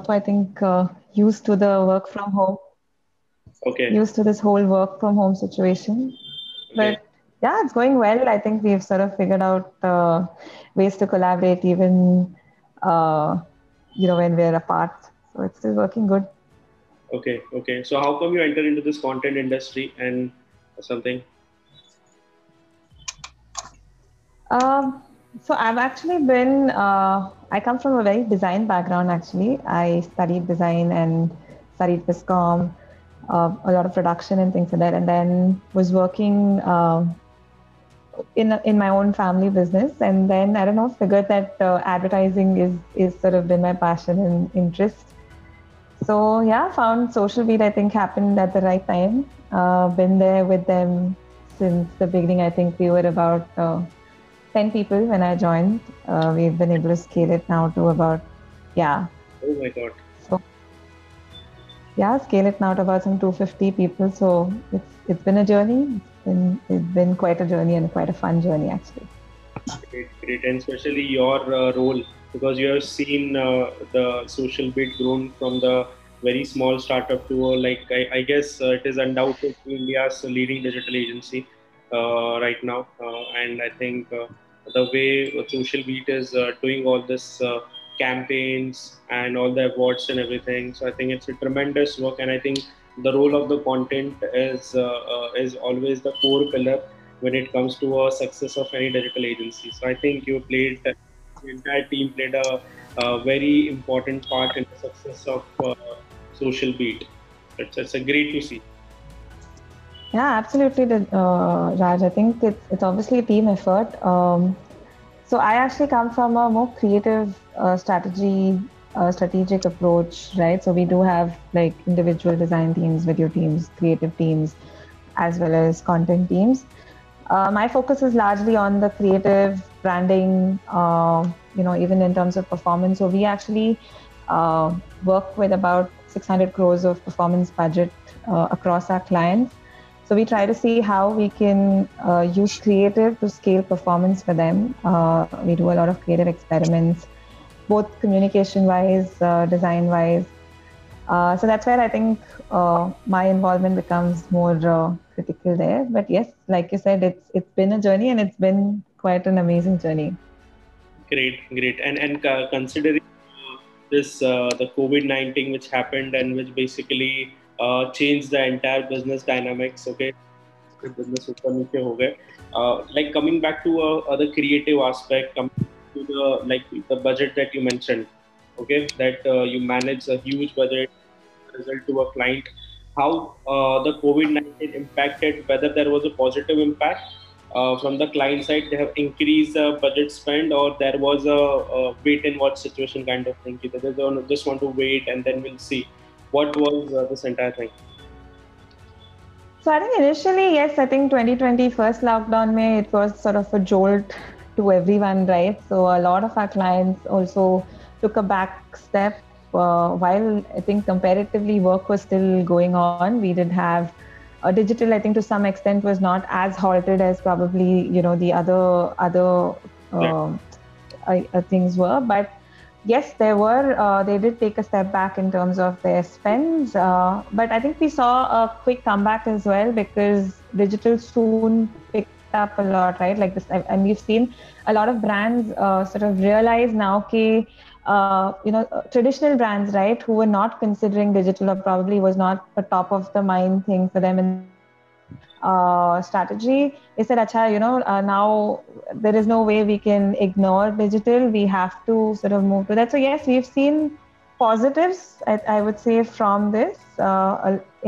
also, I think, used to the work from home, Okay. used to this whole work from home situation. Okay. But yeah, it's going well. I think we've sort of figured out ways to collaborate even, uh, when we're apart. So it's still working good. Okay. Okay. So how come you entered into this content industry and something? Um, so I've actually I come from a very design background actually. I studied design and studied Viscom, a lot of production and things like that, and then was working in my own family business. And then I don't know, figured that advertising is sort of been my passion and interest. So yeah, found Social Beat, I think, happened at the right time. Been there with them since the beginning. I think we were about 10 people when I joined. We've been able to scale it now to about, yeah. Oh my God. So yeah, scale it now to about some 250 people. So it's been a journey. It's been quite a journey and quite a fun journey actually. Great, great, and especially your role, because you have seen the social bit grown from the very small startup to like I guess it is undoubtedly India's leading digital agency right now, and I think the way Social Beat is doing all this campaigns and all the awards and everything. So I think it's a tremendous work, and I think the role of the content is always the core pillar when it comes to a success of any digital agency. So I think the entire team played a very important part in the success of Social Beat. It's a great to see. Yeah, absolutely, Raj. I think it's obviously a team effort. So I actually come from a more creative strategic approach, right? So we do have like individual design teams, video teams, creative teams, as well as content teams. My focus is largely on the creative branding, even in terms of performance. So we actually work with about 600 crores of performance budget across our clients. So we try to see how we can use creative to scale performance for them. We do a lot of creative experiments, both communication wise, design wise. So that's where I think my involvement becomes more critical there. But yes, like you said, it's been a journey and it's been quite an amazing journey. Great, great, and considering this the COVID-19 which happened and which basically changed the entire business dynamics. Okay, business ऊपर नीचे हो गए. Like coming back to other creative aspect, coming to the like the budget that you mentioned. Okay, that you manage a huge budget result to a client. How the COVID-19 impacted, whether there was a positive impact from the client side, they have increased the budget spend, or there was a wait and watch situation kind of thing. They just want to wait and then we'll see. What was this entire thing? So I think initially, yes, I think 2020 first lockdown May, it was sort of a jolt to everyone, right? So a lot of our clients also took a back step. While I think comparatively work was still going on, we did have digital. I think to some extent was not as halted as probably the other That, things were, but yes, they did take a step back in terms of their spends, but I think we saw a quick comeback as well because digital soon picked up a lot, right? Like this, and we've seen a lot of brands sort of realize now, okay, traditional brands, right, who were not considering digital or probably was not a top of the mind thing for them in their strategy. They said, "Acha, now there is no way we can ignore digital. We have to sort of move to that." So yes, we've seen positives, I would say, from this.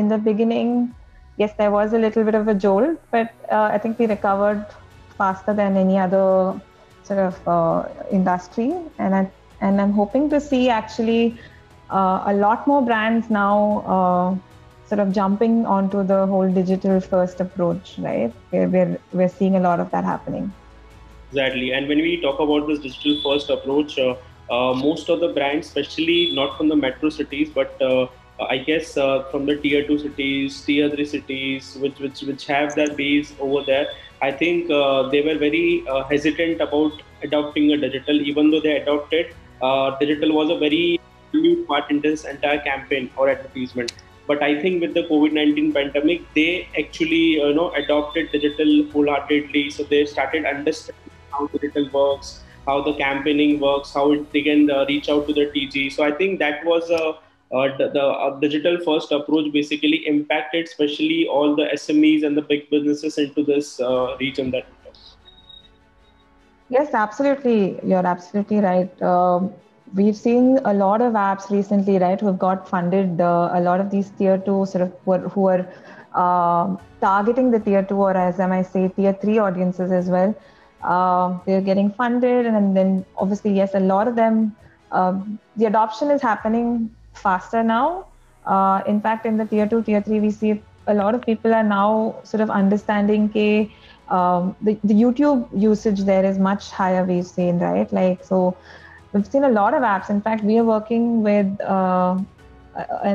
In the beginning, yes, there was a little bit of a jolt, but I think we recovered faster than any other sort of industry, and I'm hoping to see actually a lot more brands now sort of jumping onto the whole digital first approach, right? We're seeing a lot of that happening. exactly. And when we talk about this digital first approach, most of the brands, especially not from the metro cities, but I guess from the tier two cities, tier three cities, which have their base over there, I think they were very hesitant about adopting a digital, even though they adopted. Digital was a very minute part in this entire campaign or advertisement. But I think with the COVID-19 pandemic, they actually adopted digital wholeheartedly. So they started understanding how digital works, how the campaigning works, how they can reach out to the TG. So I think that was the digital first approach basically impacted, especially all the SMEs and the big businesses into this region that we talk. Yes, absolutely. You're absolutely right. We've seen a lot of apps recently, right, who have got funded. A lot of these tier two sort of who are targeting the tier two, or as I might say, tier three audiences as well. They're getting funded, and then obviously, yes, a lot of them. The adoption is happening faster now. In fact, in the tier two, tier three, we see a lot of people are now sort of understanding the YouTube usage there is much higher, we've seen, right? Like, so we've seen a lot of apps. In fact, we are working with an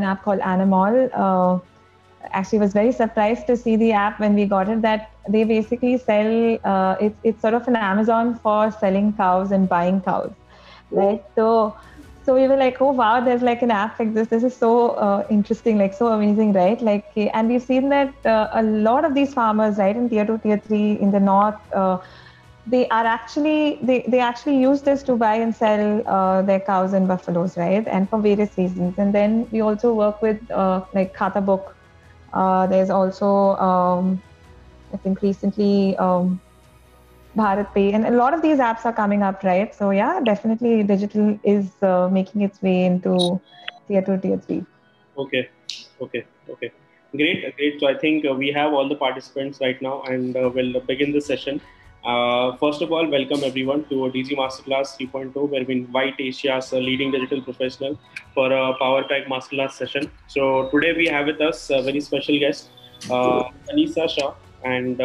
app called Animal. Actually, was very surprised to see the app when we got it, that they basically sell, it's sort of an Amazon for selling cows and buying cows, right? So we were like, oh wow, there's like an app like this. This is so interesting, like so amazing, right? Like, and we've seen that a lot of these farmers, right, in tier two, tier three in the north, they actually use this to buy and sell their cows and buffaloes, right? And for various reasons. And then we also work with like Khata Book. There's also I think recently. Bharat Pay, and a lot of these apps are coming up, right? So yeah, definitely digital is making its way into tier two, tier three. Okay, okay. Great. So I think we have all the participants right now, and we'll begin the session. First of all, welcome everyone to DG Masterclass 3.0, where we invite Asia's leading digital professional for a Power Pack Masterclass session. So today we have with us a very special guest, Anisa Shah, and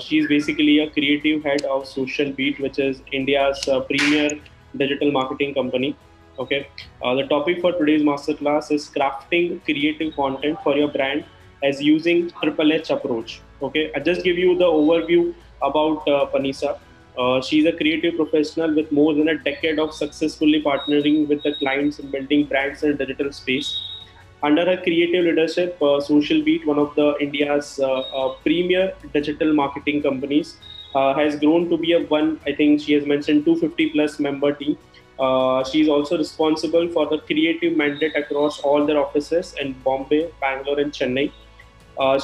she's basically a creative head of Social Beat, which is India's premier digital marketing company. Okay. The topic for today's masterclass is crafting creative content for your brand as using Triple H approach. Okay. I'll just give you the overview about Panisa. She's a creative professional with more than a decade of successfully partnering with the clients and building brands in digital space. Under her creative leadership, Social Beat, one of the India's premier digital marketing companies, has grown to be I think she has mentioned 250 plus member team. She is also responsible for the creative mandate across all their offices in Bombay, Bangalore, and Chennai.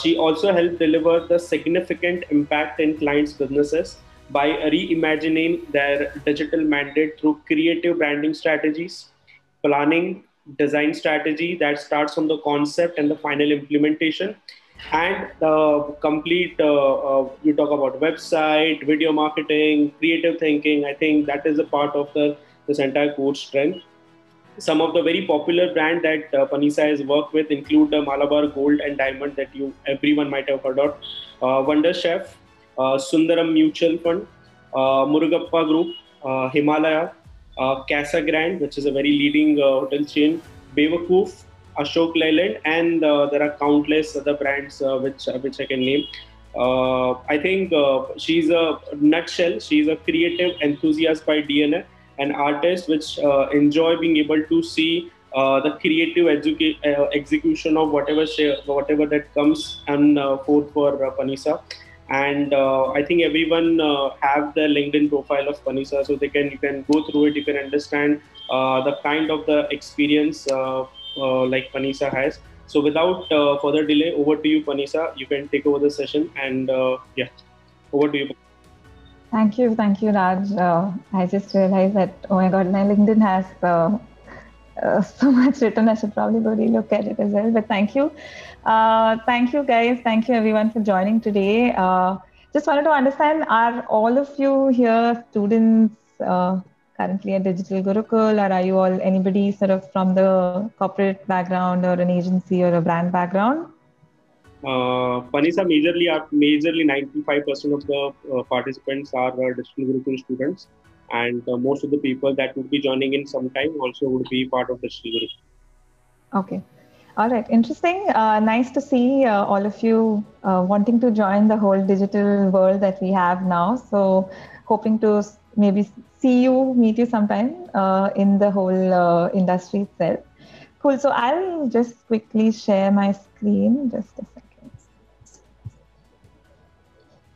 She also helped deliver the significant impact in clients' businesses by reimagining their digital mandate through creative branding strategies, planning, design strategy that starts from the concept and the final implementation, and the complete you talk about website, video marketing, creative thinking. I think that is a part of this entire core strength. Some of the very popular brand that Panisa has worked with include the Malabar Gold and Diamond that you everyone might have heard of, Wonder Chef, Sundaram Mutual Fund, Murugappa Group, Himalaya, Casa Grand, which is a very leading hotel chain, Bewakoof, Ashok Leyland, and there are countless other brands which I can name. I think she's a nutshell. She's a creative enthusiast by DNA, an artist which enjoy being able to see the creative execution of whatever that comes and forth for Panisa. And I think everyone have the LinkedIn profile of Panisa, so you can go through it. You can understand the kind of the experience like Panisa has. So without further delay, over to you, Panisa. You can take over the session, and yeah, over to you. Thank you, Raj. I just realized that, oh my God, my LinkedIn has so much written. I should probably go relook at it as well. But thank you guys. Thank you everyone for joining today. Just wanted to understand: are all of you here students currently at Digital Gurukul, or are you all anybody sort of from the corporate background or an agency or a brand background? Panisa, majorly 95% of the participants are Digital Gurukul students, and most of the people that would be joining in sometime also would be part of Digital Gurukul. Okay. All right. Interesting. Nice to see all of you wanting to join the whole digital world that we have now. So hoping to maybe see you, meet you sometime in the whole industry itself. Cool. So I'll just quickly share my screen. Just a second.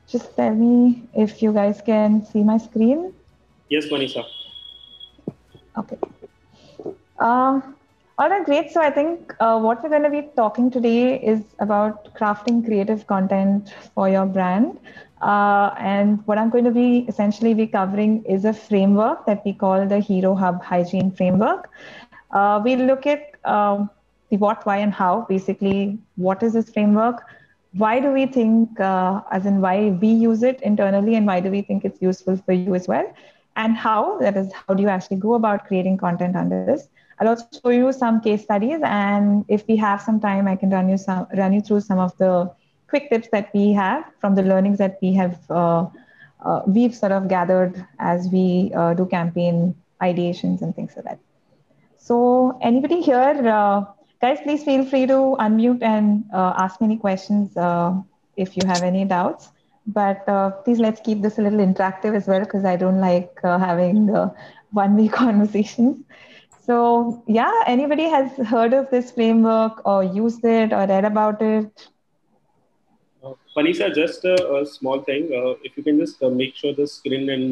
Just tell me if you guys can see my screen. Yes, Manisha. Okay. All right, great. So I think what we're going to be talking today is about crafting creative content for your brand. And what I'm going to be essentially be covering is a framework that we call the Hero Hub Hygiene Framework. We look at the what, why, and how. Basically, what is this framework? Why do we think, as in why we use it internally, and why do we think it's useful for you as well? And how, that is, how do you actually go about creating content under this? I'll also show you some case studies, and if we have some time, I can run you through some of the quick tips that we have from the learnings that we've sort of gathered as we do campaign ideations and things like that. So anybody here, guys, please feel free to unmute and ask me any questions if you have any doubts. But please let's keep this a little interactive as well, because I don't like having one-way conversations. So yeah, anybody has heard of this framework or used it or read about it? Manisha, just a small thing. If you can just make sure the screen in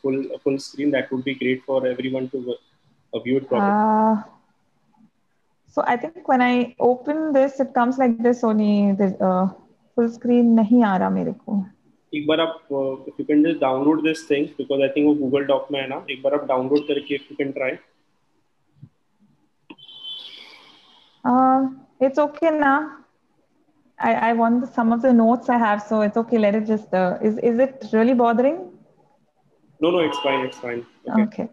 full screen, that would be great for everyone to view it properly. So I think when I open this, it comes like this only. The full screen नहीं आ रहा मेरे को. एक बार आप if you can just download this thing, because I think वो Google Doc में है ना, एक बार आप download करके if you can try. It's okay now. I want some of the notes I have, so it's okay. Let it just. Is it really bothering? No, it's fine. It's fine. Okay.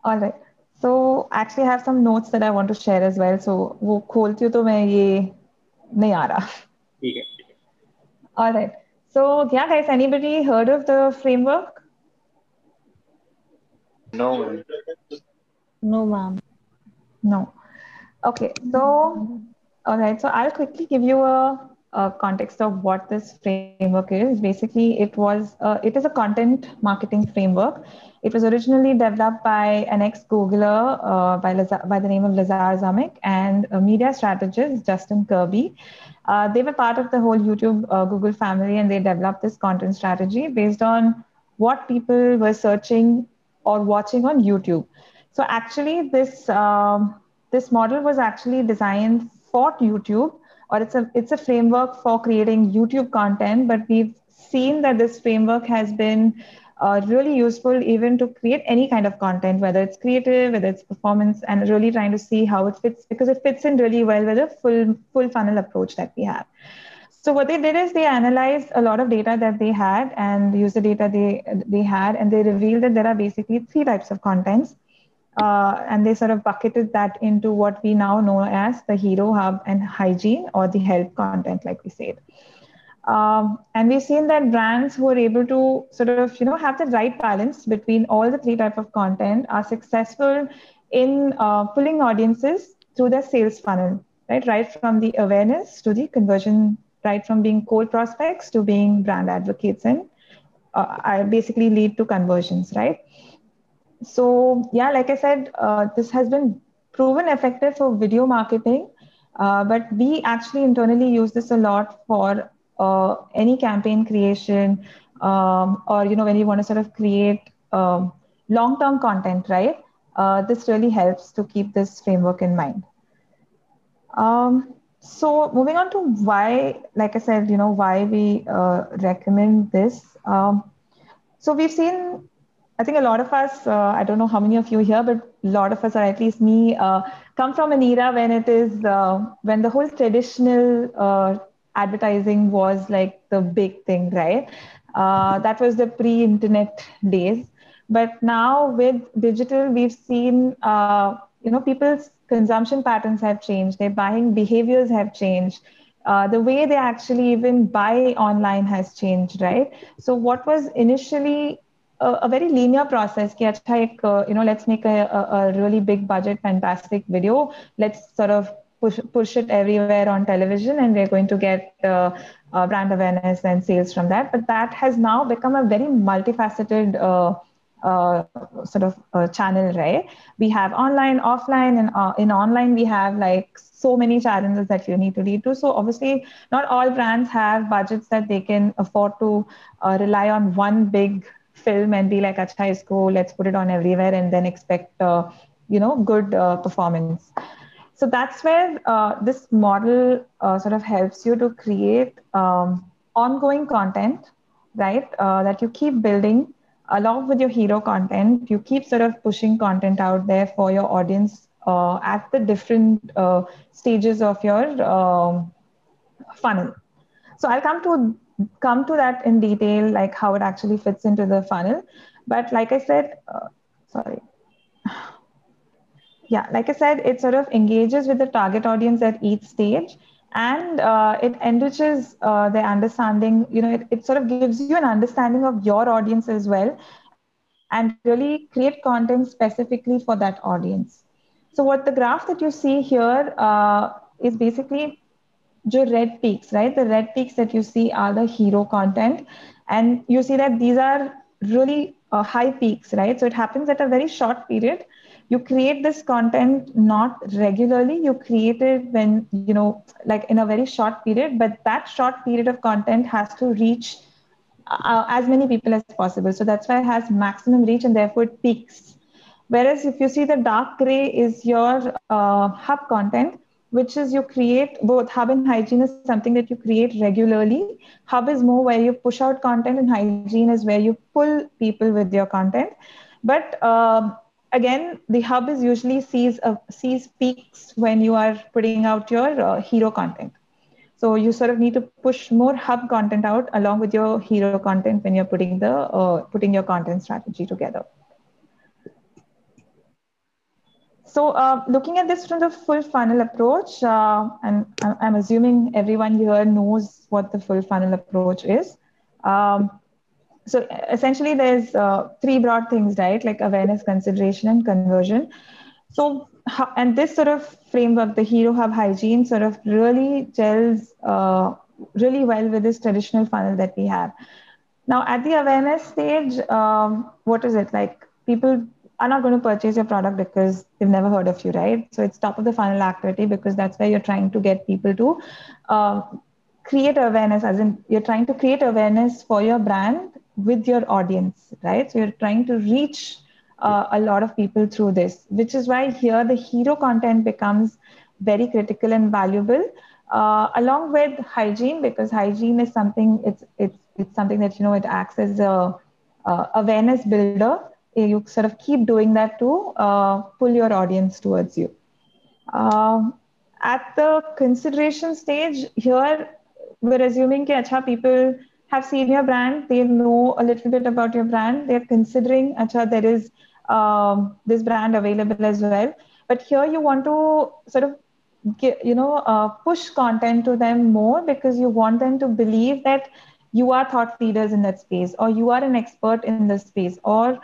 All right. So actually, I have some notes that I want to share as well. So वो खोलती हूँ तो मैं ये नहीं आ रहा. ठीक है. All right. So yeah, guys, anybody heard of the framework? No, ma'am. No, ma'am. No. Okay. So, all right. So I'll quickly give you a context of what this framework is. Basically, it is a content marketing framework. It was originally developed by an ex-Googler by the name of Lazar Zamek and a media strategist, Justin Kirby. They were part of the whole YouTube Google family, and they developed this content strategy based on what people were searching or watching on YouTube. So actually, this model was actually designed for YouTube, or it's a framework for creating YouTube content. But we've seen that this framework has been really useful even to create any kind of content, whether it's creative, whether it's performance, and really trying to see how it fits, because it fits in really well with a full funnel approach that we have. So what they did is they analyzed a lot of data that they had and used the data they had, and they revealed that there are basically three types of contents. And they sort of bucketed that into what we now know as the Hero Hub and Hygiene, or the help content, like we said. And we've seen that brands who are able to sort of, have the right balance between all the three types of content are successful in pulling audiences through their sales funnel, right from the awareness to the conversion, right from being cold prospects to being brand advocates, and basically lead to conversions, right? So yeah, like I said, this has been proven effective for video marketing, but we actually internally use this a lot for any campaign creation, or when you want to sort of create long-term content, right? This really helps to keep this framework in mind. So moving on to why, like I said, why we recommend this. So we've seen, I think a lot of us, I don't know how many of you here, but a lot of us, or at least me, come from an era when when the whole traditional advertising was like the big thing, right? That was the pre-internet days. But now with digital, we've seen, people's consumption patterns have changed. Their buying behaviors have changed. The way they actually even buy online has changed, right? So what was initially a very linear process, कि अच्छा एक, let's make a really big budget, fantastic video. Let's sort of push it everywhere on television, and we're going to get brand awareness and sales from that. But that has now become a very multifaceted sort of channel, right? We have online, offline, and in online we have like so many channels that you need to read to. So obviously, not all brands have budgets that they can afford to rely on one big film and be like, "Acha, isko, let's put it on everywhere," and then expect good performance. So that's where this model sort of helps you to create ongoing content, right? That you keep building along with your hero content. You keep sort of pushing content out there for your audience at the different stages of your funnel. So I'll come to that in detail, like how it actually fits into the funnel. But like I said, sorry. Yeah, like I said, it sort of engages with the target audience at each stage, and it enriches their understanding. It sort of gives you an understanding of your audience as well, and really create content specifically for that audience. So what the graph that you see here is basically your red peaks, right? The red peaks that you see are the hero content. And you see that these are really high peaks, right? So it happens at a very short period. You create this content not regularly, you create it when, like in a very short period, but that short period of content has to reach as many people as possible. So that's why it has maximum reach and therefore it peaks. Whereas if you see the dark gray is your hub content, which is you create both hub and hygiene is something that you create regularly. Hub is more where you push out content, and hygiene is where you pull people with your content. But again, the hub is usually sees peaks when you are putting out your hero content. So you sort of need to push more hub content out along with your hero content when you're putting your content strategy together. So looking at this from the full funnel approach, and I'm assuming everyone here knows what the full funnel approach is. Um, so essentially, there's three broad things, right? Like awareness, consideration, and conversion. So, and this sort of framework, the Hero Hub hygiene, sort of really gels really well with this traditional funnel that we have. Now, at the awareness stage, what is it like? People are not going to purchase your product because they've never heard of you, right? So it's top of the funnel activity because that's where you're trying to get people to uh, create awareness, as in you're trying to create awareness for your brand with your audience, right? So you're trying to reach a lot of people through this, which is why here the hero content becomes very critical and valuable, along with hygiene, because hygiene is something it's something that it acts as a awareness builder. You sort of keep doing that to pull your audience towards you. Um, at the consideration stage, here we're assuming that acha, people have seen your brand, they know a little bit about your brand, they're considering acha, there is this brand available as well. But here you want to sort of push content to them more because you want them to believe that you are thought leaders in that space, or you are an expert in this space, or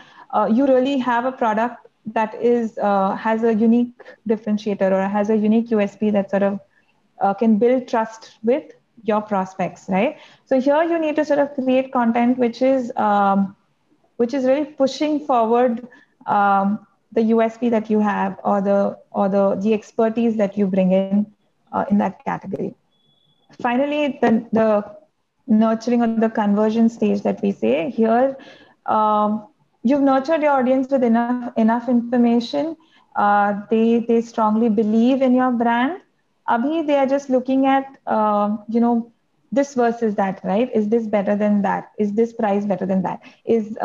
you really have a product that is has a unique differentiator or has a unique USP that sort of can build trust with your prospects, right? So here you need to sort of create content which is really pushing forward the USP that you have, or the expertise that you bring in that category. Finally, the nurturing or the conversion stage that we say here, you've nurtured your audience with enough information. They strongly believe in your brand. Abhi, they are just looking at this versus that, right? Is this better than that? Is this price better than that? Is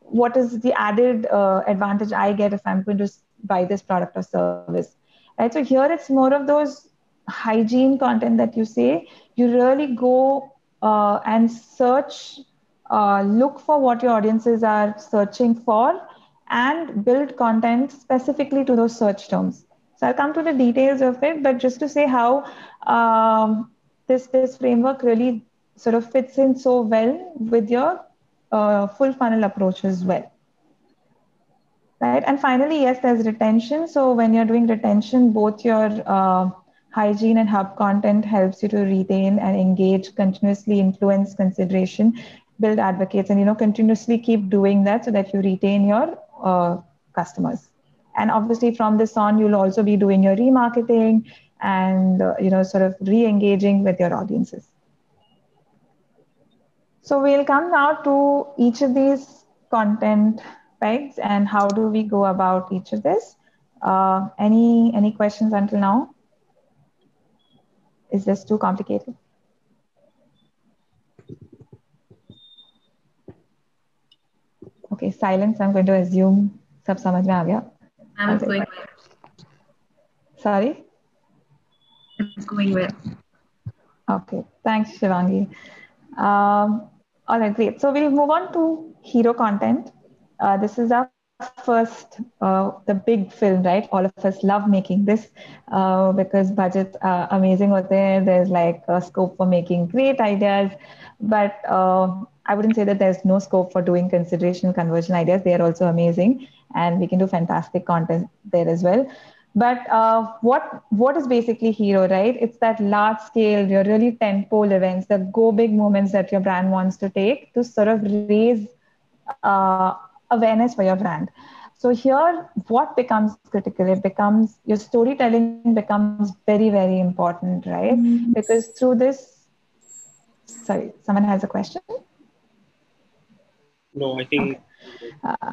what is the added advantage I get if I'm going to buy this product or service? Right. So here it's more of those hygiene content that you say. You really go and search, look for what your audiences are searching for, and build content specifically to those search terms. So I'll come to the details of it, but just to say how this framework really sort of fits in so well with your full funnel approach as well. Right. And finally, yes, there's retention. So when you're doing retention, both your hygiene and hub content helps you to retain and engage, continuously influence consideration. build advocates, and continuously keep doing that so that you retain your customers. And obviously from this on, you'll also be doing your remarketing and sort of re-engaging with your audiences. So we'll come now to each of these content pegs and how do we go about each of this. Any questions until now? Is this too complicated? Okay, silence. I'm going to assume सब समझ में आ गया. It's going well. Sorry? It's going well. Okay, thanks, Shivangi. All right, great. So we'll move on to hero content. This is our first, the big film, right? All of us love making this because budgets are amazing out there. There's like a scope for making great ideas, but I wouldn't say that there's no scope for doing consideration conversion ideas. They are also amazing, and we can do fantastic content there as well. But what is basically hero, right? It's that large scale, your really tentpole events, the go big moments that your brand wants to take to sort of raise awareness for your brand. So here, what becomes critical? It becomes your storytelling becomes very, very important, right? Because through this, sorry, someone has a question. No, I think. Okay.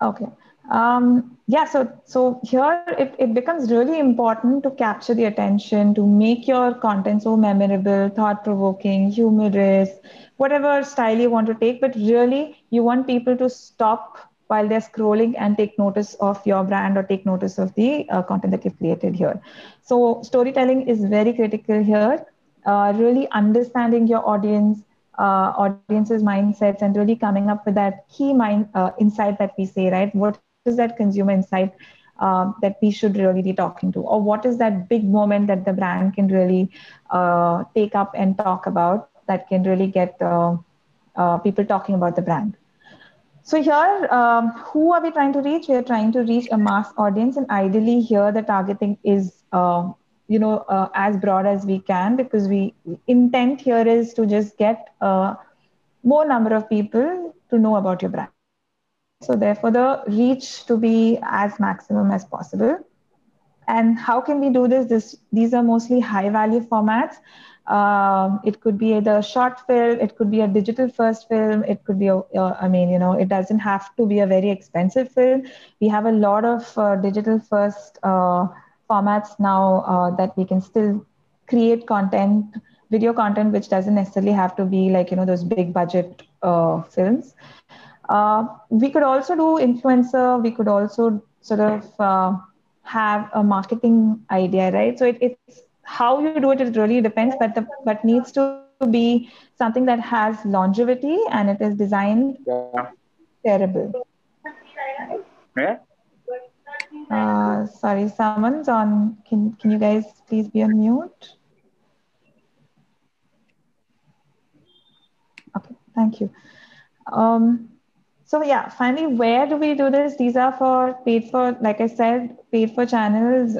Okay. Yeah, so here it becomes really important to capture the attention, to make your content so memorable, thought-provoking, humorous, whatever style you want to take, but really you want people to stop while they're scrolling and take notice of your brand or take notice of the content that you've created here. So storytelling is very critical here. Really understanding your audience's mindsets and really coming up with that key insight that we say, right? What is that consumer insight that we should really be talking to, or what is that big moment that the brand can really take up and talk about that can really get people talking about the brand. So here, who are we trying to reach? We are trying to reach a mass audience, and ideally here the targeting is, as broad as we can, because we intent here is to just get more number of people to know about your brand, right? So therefore, the reach to be as maximum as possible. And how can we do this? These are mostly high value formats. It could be either a short film, it could be a digital first film, it could be, it doesn't have to be a very expensive film. We have a lot of digital first formats now that we can still create content, video content, which doesn't necessarily have to be like, those big budget films. We could also do influencer, we could also sort of have a marketing idea, right? So it's how you do it. It really depends, but needs to be something that has longevity and it is designed terrible. Yeah. Sorry, someone's on. Can you guys please be on mute? Okay, thank you. So yeah, finally, where do we do this? These are for paid for, like I said, paid for channels.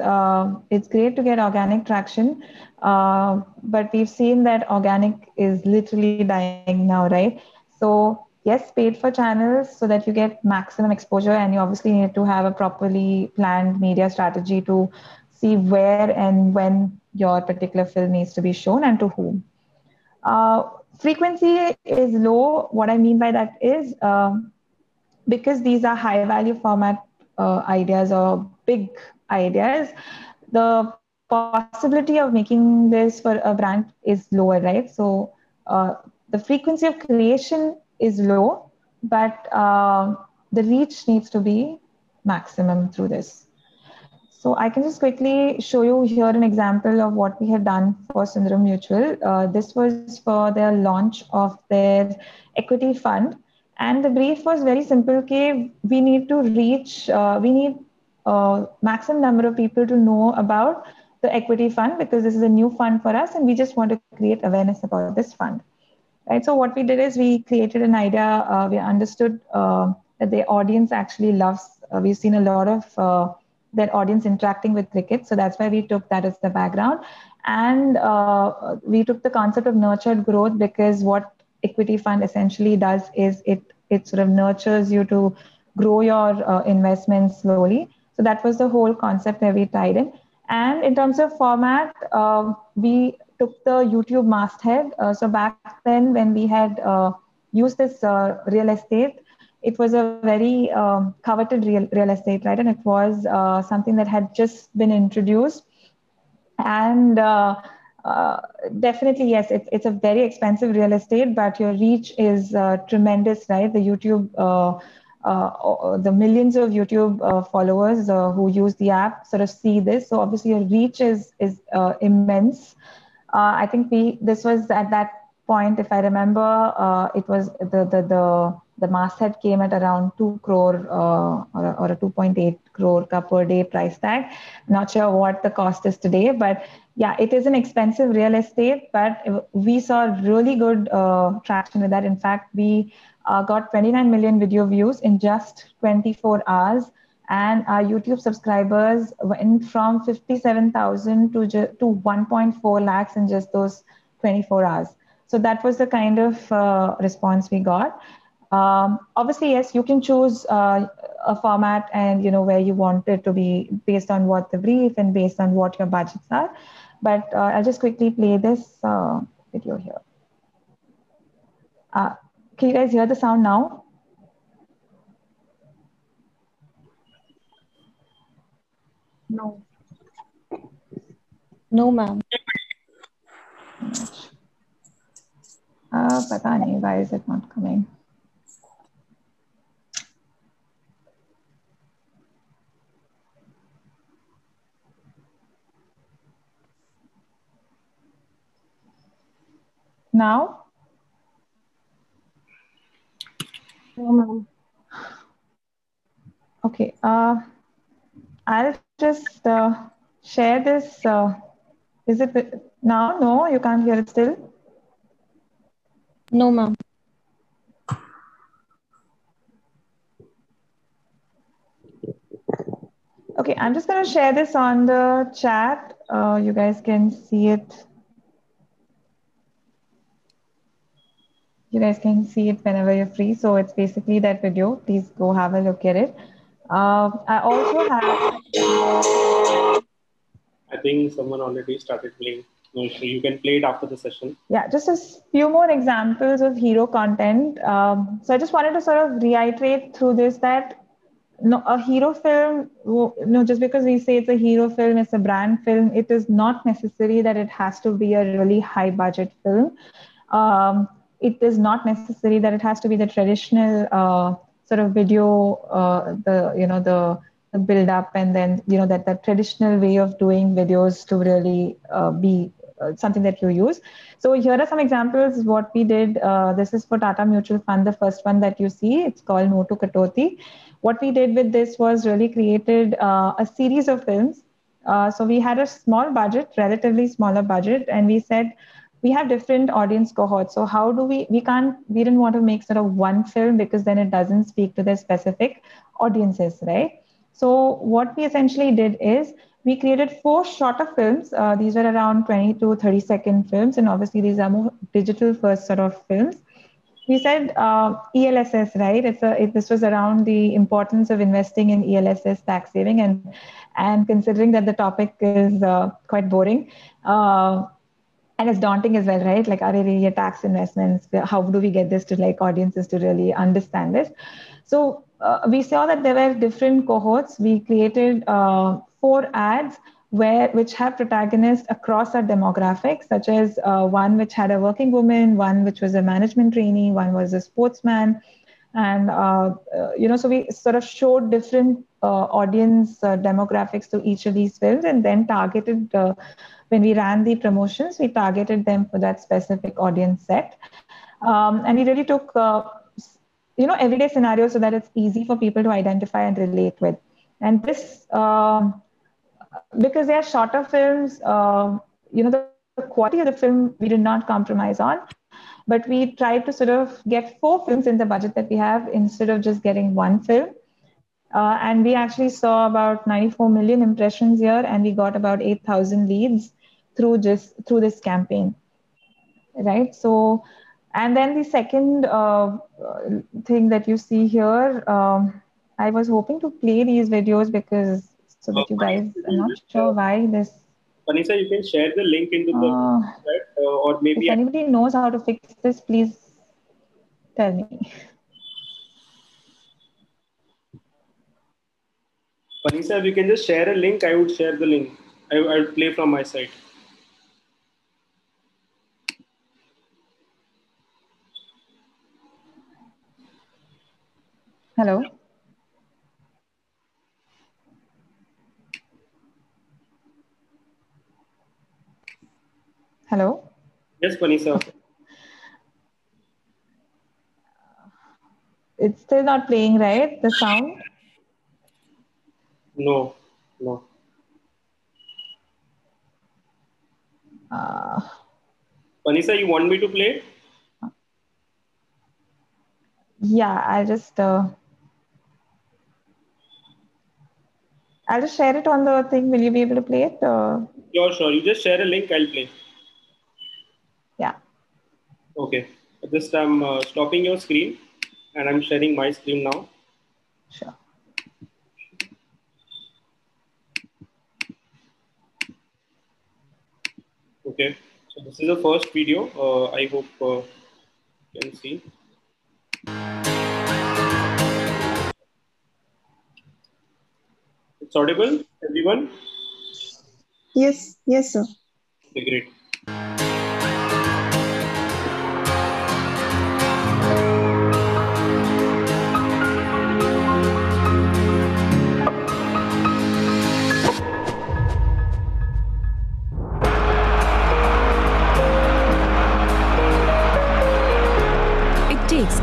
It's great to get organic traction, but we've seen that organic is literally dying now, right? So yes, paid for channels so that you get maximum exposure, and you obviously need to have a properly planned media strategy to see where and when your particular film needs to be shown and to whom. Frequency is low. What I mean by that is because these are high value format ideas or big ideas, the possibility of making this for a brand is lower, right? So the frequency of creation is low, but the reach needs to be maximum through this. So I can just quickly show you here an example of what we have done for Sundaram Mutual. This was for their launch of their equity fund. And the brief was very simple. Okay, we need to reach, we need maximum number of people to know about the equity fund because this is a new fund for us and we just want to create awareness about this fund. Right. So what we did is we created an idea. We understood that the audience actually loves. We've seen a lot of their audience interacting with cricket, so that's why we took that as the background, and we took the concept of nurtured growth because what equity fund essentially does is it sort of nurtures you to grow your investments slowly. So that was the whole concept where we tied in. And in terms of format, we took the YouTube masthead. So back then, when we had used this real estate, it was a very coveted real estate, right? And it was something that had just been introduced. And uh, definitely, yes, it's a very expensive real estate, but your reach is tremendous, right? The YouTube, the millions of YouTube followers who use the app sort of see this. So obviously, your reach is immense. I think we this was at that point, if I remember, it was the masthead came at around 2 crore or a 2.8 crore ka per day price tag. Not sure what the cost is today, but yeah, it is an expensive real estate. But we saw really good traction with that. In fact, we got 29 million video views in just 24 hours, and our YouTube subscribers went from 57,000 to 1.4 lakhs in just those 24 hours. So that was the kind of response we got. Obviously, yes, you can choose a format and where you want it to be based on what the brief and based on what your budgets are. But I'll just quickly play this video here. Can you guys hear the sound now? No. No, ma'am. पता नहीं, why is it not coming? Now? No, ma'am. Okay. I'll just share this. Is it now? No, you can't hear it still. No, ma'am. Okay, I'm just going to share this on the chat. You guys can see it. You guys can see it whenever you're free. So it's basically that video. Please go have a look at it. I also have. I think someone already started playing. No issue. You can play it after the session. Yeah, just a few more examples of hero content. So I just wanted to sort of reiterate through this that no, a hero film, no, just because we say it's a hero film, it's a brand film, it is not necessary that it has to be a really high budget film. It is not necessary that it has to be the traditional sort of video, the build up, and then that traditional way of doing videos to really be something that you use. So here are some examples. What we did. This is for Tata Mutual Fund, the first one that you see. It's called Motu Katoti. What we did with this was really created a series of films. So we had a small budget, relatively smaller budget, and we said we have different audience cohorts. So how do we didn't want to make sort of one film because then it doesn't speak to the specific audiences, right? So what we essentially did is we created 4 shorter films. These were around 20 to 30-second films, and obviously these are more digital first sort of films. We said ELSS, right? This was around the importance of investing in ELSS tax saving, and considering that the topic is quite boring and it's daunting as well, right? Like, are tax investments? How do we get this to like audiences to really understand this? So we saw that there were different cohorts. We created 4 ads which have protagonists across our demographics, such as one which had a working woman, one which was a management trainee, one was a sportsman, and so we sort of showed different audience demographics to each of these films, and then targeted when we ran the promotions, we targeted them for that specific audience set, and we really took everyday scenarios so that it's easy for people to identify and relate with. And this because they are shorter films, the quality of the film we did not compromise on, but we tried to sort of get 4 films in the budget that we have instead of just getting 1 film. And we actually saw about 94 million impressions here, and we got about 8,000 leads through this campaign, right? So And then the second thing that you see here, I was hoping to play these videos because so that you guys, I'm not sure why this. Vanessa, you can share the link into the chat, or If maybe anybody knows how to fix this, please tell me. Vanessa, if you can just share a link, I would share the link. I would play from my side. Hello. Hello. Yes, Vanessa. Okay. It's still not playing, right? The sound? No. Vanessa, you want me to play? Yeah, I'll just share it on the thing. Will you be able to play it? Sure. You just share a link, I'll play. Yeah. Okay. Just I'm stopping your screen and I'm sharing my screen now. Sure. Okay. So this is the first video. I hope you can see. It's audible, everyone? Yes, sir. Okay, great.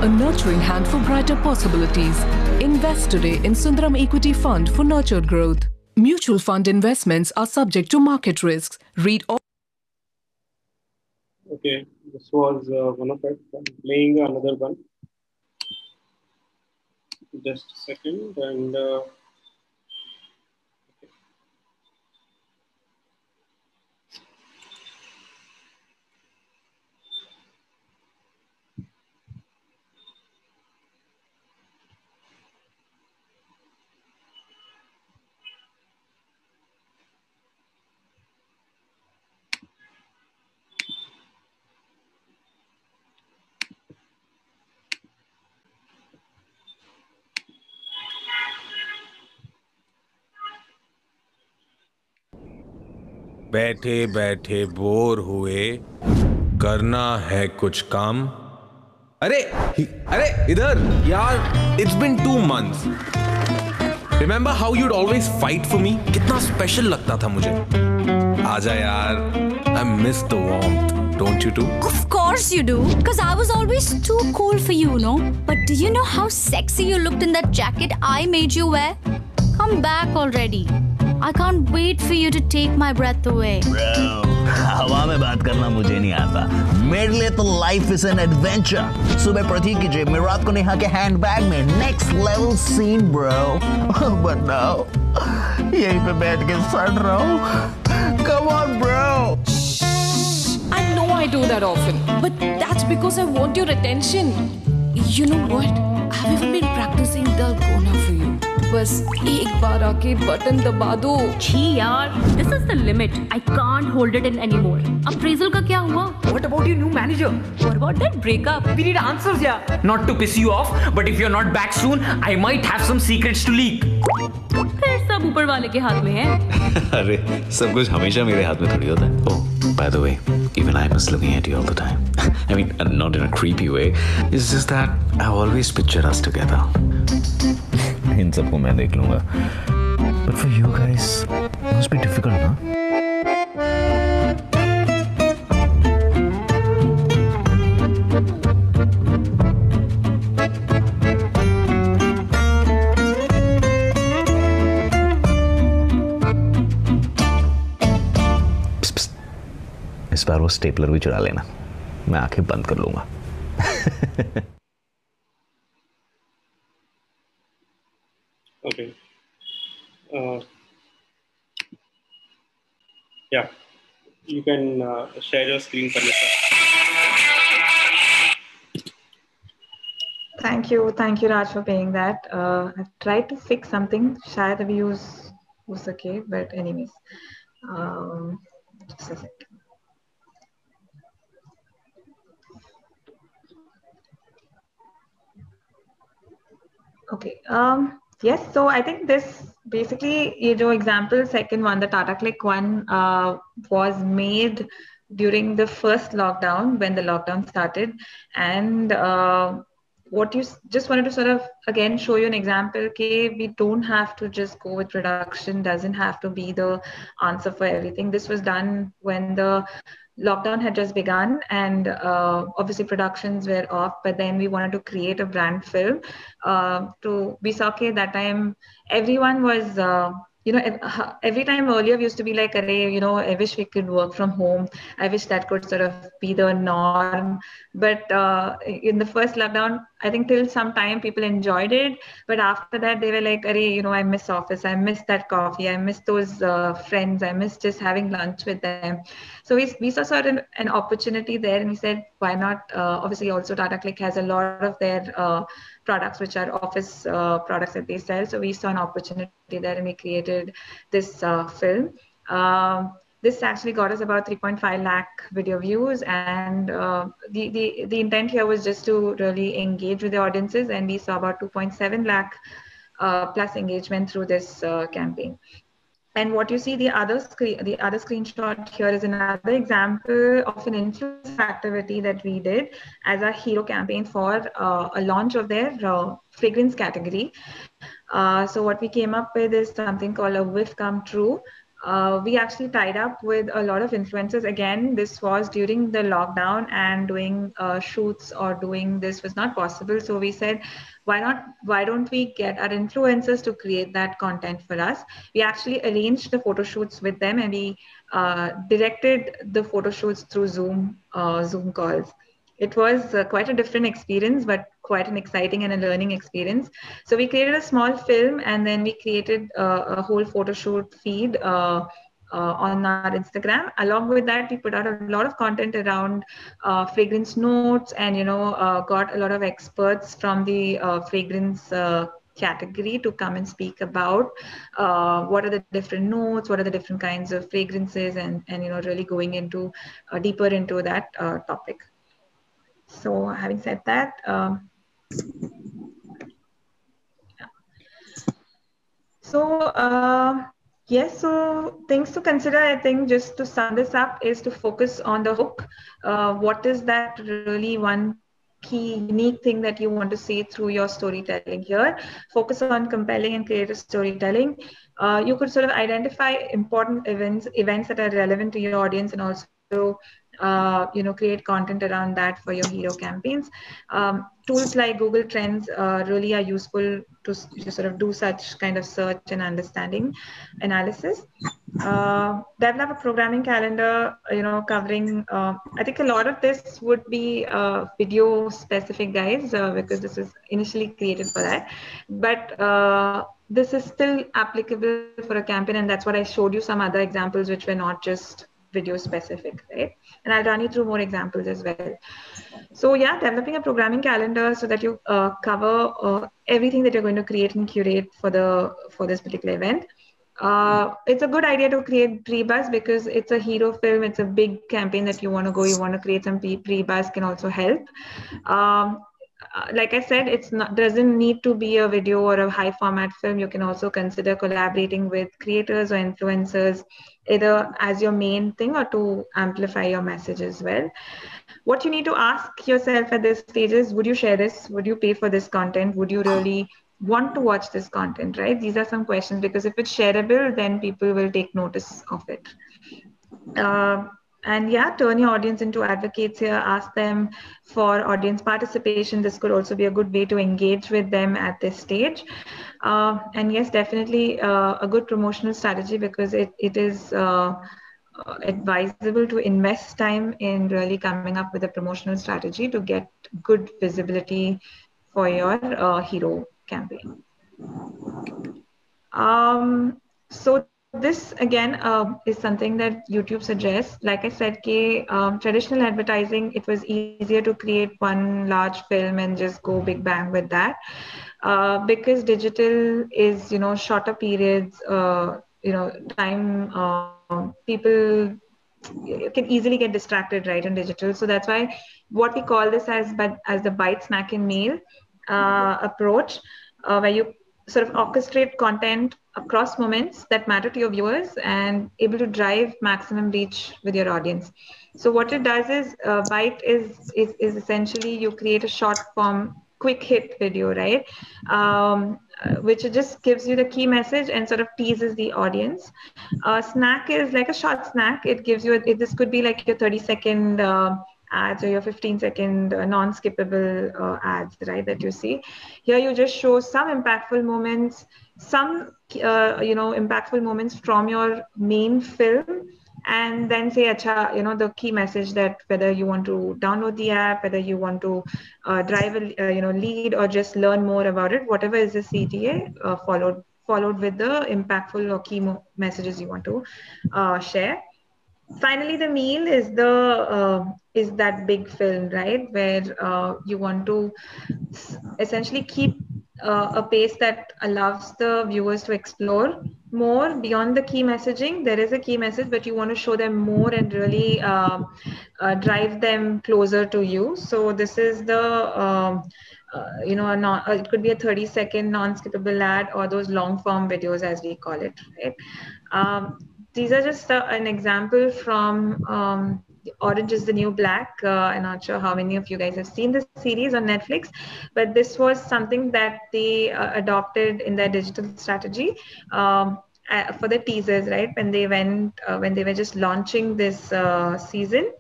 A nurturing hand for brighter possibilities. Invest today in Sundaram Equity Fund for nurtured growth. Mutual fund investments are subject to market risks. Read all. Okay, this was one of it. I'm playing another one. Just a second. And बैठे बैठे bore हुए, करना है कुछ काम। अरे इधर यार, it's been 2 months। Remember how you'd always fight for me? कितना स्पेशल लगता था मुझे। आजा यार, I miss the warmth. Don't you do? Of course you do, because I was always too cool for you, no? But do you know how sexy you looked in that jacket I made you wear? Come back already. I can't wait for you to take my breath away. Bro, हवा में बात करना मुझे नहीं आता। मेरे लिए तो life is an adventure. सुबह प्रतीक की जेब में, रात को नेहा के handbag में, next level scene, bro. But now, यहीं पे बैठ के सड़ रहा हूँ। Come on, bro. I know I do that often, but that's because I want your attention. You know what? I've even been practicing Dalgona for you. बस एक बार आके बटन दबा दो। छी यार, this is the limit. I can't hold it in anymore. Appraisal का क्या हुआ? What about your new manager? What about that breakup? We need answers, yeah. Not to piss you off, but if you're not back soon, I might have some secrets to leak. फिर सब ऊपर वाले के हाथ में है। अरे सब कुछ हमेशा मेरे हाथ में थोड़ी होता है। Oh, by the way, even I miss looking at you all the time. I mean, not in a creepy way. It's just that I always picture us together. इन सबको मैं देख लूंगा। But for you guys, it must be difficult, ना? इस बार वो stapler भी चुरा लेना, मैं आंखें बंद कर लूंगा। okay. Yeah, you can share your screen, Vanessa. Thank you, Raj, for paying that. I've tried to fix something. Shayad abhi use okay, but anyways, um, just a sec. Okay. Yes. So I think this basically, example second one, the Tata Click one, was made during the first lockdown when the lockdown started, and what you just wanted to sort of again show you an example. Okay, we don't have to just go with production. Doesn't have to be the answer for everything. This was done when the lockdown had just begun, and obviously productions were off, but then we wanted to create a brand film to Bisake. That time everyone was every time earlier we used to be like, I wish we could work from home. I wish that could sort of be the norm. But in the first lockdown, I think till some time people enjoyed it, but after that they were like, I miss office, I miss that coffee, I miss those friends, I miss just having lunch with them. So we saw sort of an opportunity there, and we said, why not? Obviously, also Tata Click has a lot of their products which are office products that they sell. So we saw an opportunity there, and we created this film. This actually got us about 3.5 lakh video views, and the intent here was just to really engage with the audiences, and we saw about 2.7 lakh plus engagement through this campaign. And what you see, the other screenshot here is another example of an influencer activity that we did as a hero campaign for a launch of their fragrance category. So what we came up with is something called a whiff come true. We actually tied up with a lot of influencers. Again, this was during the lockdown, and doing shoots or doing this was not possible. So we said, why don't we get our influencers to create that content for us? We actually arranged the photo shoots with them, and we directed the photo shoots through Zoom calls. It was quite a different experience, but quite an exciting and a learning experience. So we created a small film, and then we created a whole photo shoot feed on our Instagram. Along with that, we put out a lot of content around fragrance notes, and got a lot of experts from the fragrance category to come and speak about what are the different notes, what are the different kinds of fragrances, and really going into deeper into that topic. So having said that, yes, so things to consider, I think, just to sum this up, is to focus on the hook. What is that really one key unique thing that you want to say through your storytelling here? Focus on compelling and creative storytelling. You could sort of identify important events that are relevant to your audience, and also create content around that for your hero campaigns. Tools like Google Trends really are useful to sort of do such kind of search and understanding analysis. Develop a programming calendar, covering, I think a lot of this would be video specific, guys, because this is initially created for that. But this is still applicable for a campaign, and that's what I showed you some other examples which were not just video specific, right? And I'll run you through more examples as well. So yeah, developing a programming calendar so that you cover everything that you're going to create and curate for this particular event. It's a good idea to create pre-buzz, because it's a hero film. It's a big campaign that you want to go. You want to create some pre-buzz can also help. Like I said, doesn't need to be a video or a high format film. You can also consider collaborating with creators or influencers, either as your main thing or to amplify your message as well. What you need to ask yourself at this stage is, would you share this? Would you pay for this content? Would you really want to watch this content, right? These are some questions, because if it's shareable, then people will take notice of it. And yeah, turn your audience into advocates here. Ask them for audience participation. This could also be a good way to engage with them at this stage. And yes, definitely a good promotional strategy, because it is advisable to invest time in really coming up with a promotional strategy to get good visibility for your hero campaign. So this again is something that YouTube suggests. Like I said, traditional advertising, it was easier to create one large film and just go big bang with that. Because digital is, shorter periods, time, people can easily get distracted, right, in digital. So that's why what we call this as the bite, snack, and meal approach, where you sort of orchestrate content across moments that matter to your viewers and able to drive maximum reach with your audience. So what it does is, Byte is essentially you create a short form, quick hit video, right? Which just gives you the key message and sort of teases the audience. Snack is like a short snack. It gives you, this could be like your 30-second ads or your 15-second non-skippable ads, right, that you see. Here you just show some impactful moments, impactful moments from your main film, and then say, the key message that whether you want to download the app, whether you want to drive a lead or just learn more about it, whatever is the CTA, followed with the impactful or key messages you want to share. Finally, the meal is that big film, right, where you want to essentially keep a pace that allows the viewers to explore more beyond the key messaging. There is a key message, but you want to show them more and really drive them closer to you. So this is the it could be a 30-second non-skippable ad, or those long form videos as we call it, right? These are just an example from Orange is the New Black. I'm not sure how many of you guys have seen this series on Netflix, but this was something that they adopted in their digital strategy for the teasers, right? When they were just launching this season,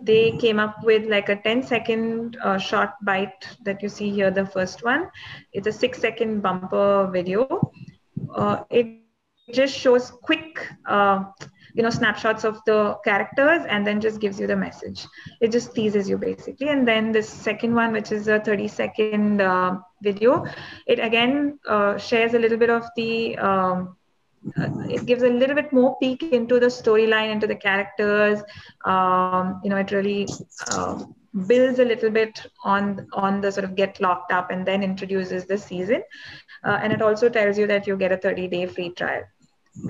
they came up with like a 10-second short bite that you see here, the first one. It's a 6-second bumper video. It just shows quick snapshots of the characters and then just gives you the message. It just teases you basically. And then this second one, which is a 30-second video, it again shares a little bit of the it gives a little bit more peek into the storyline, into the characters. It really builds a little bit on the sort of get locked up, and then introduces the season. And it also tells you that you get a 30-day free trial.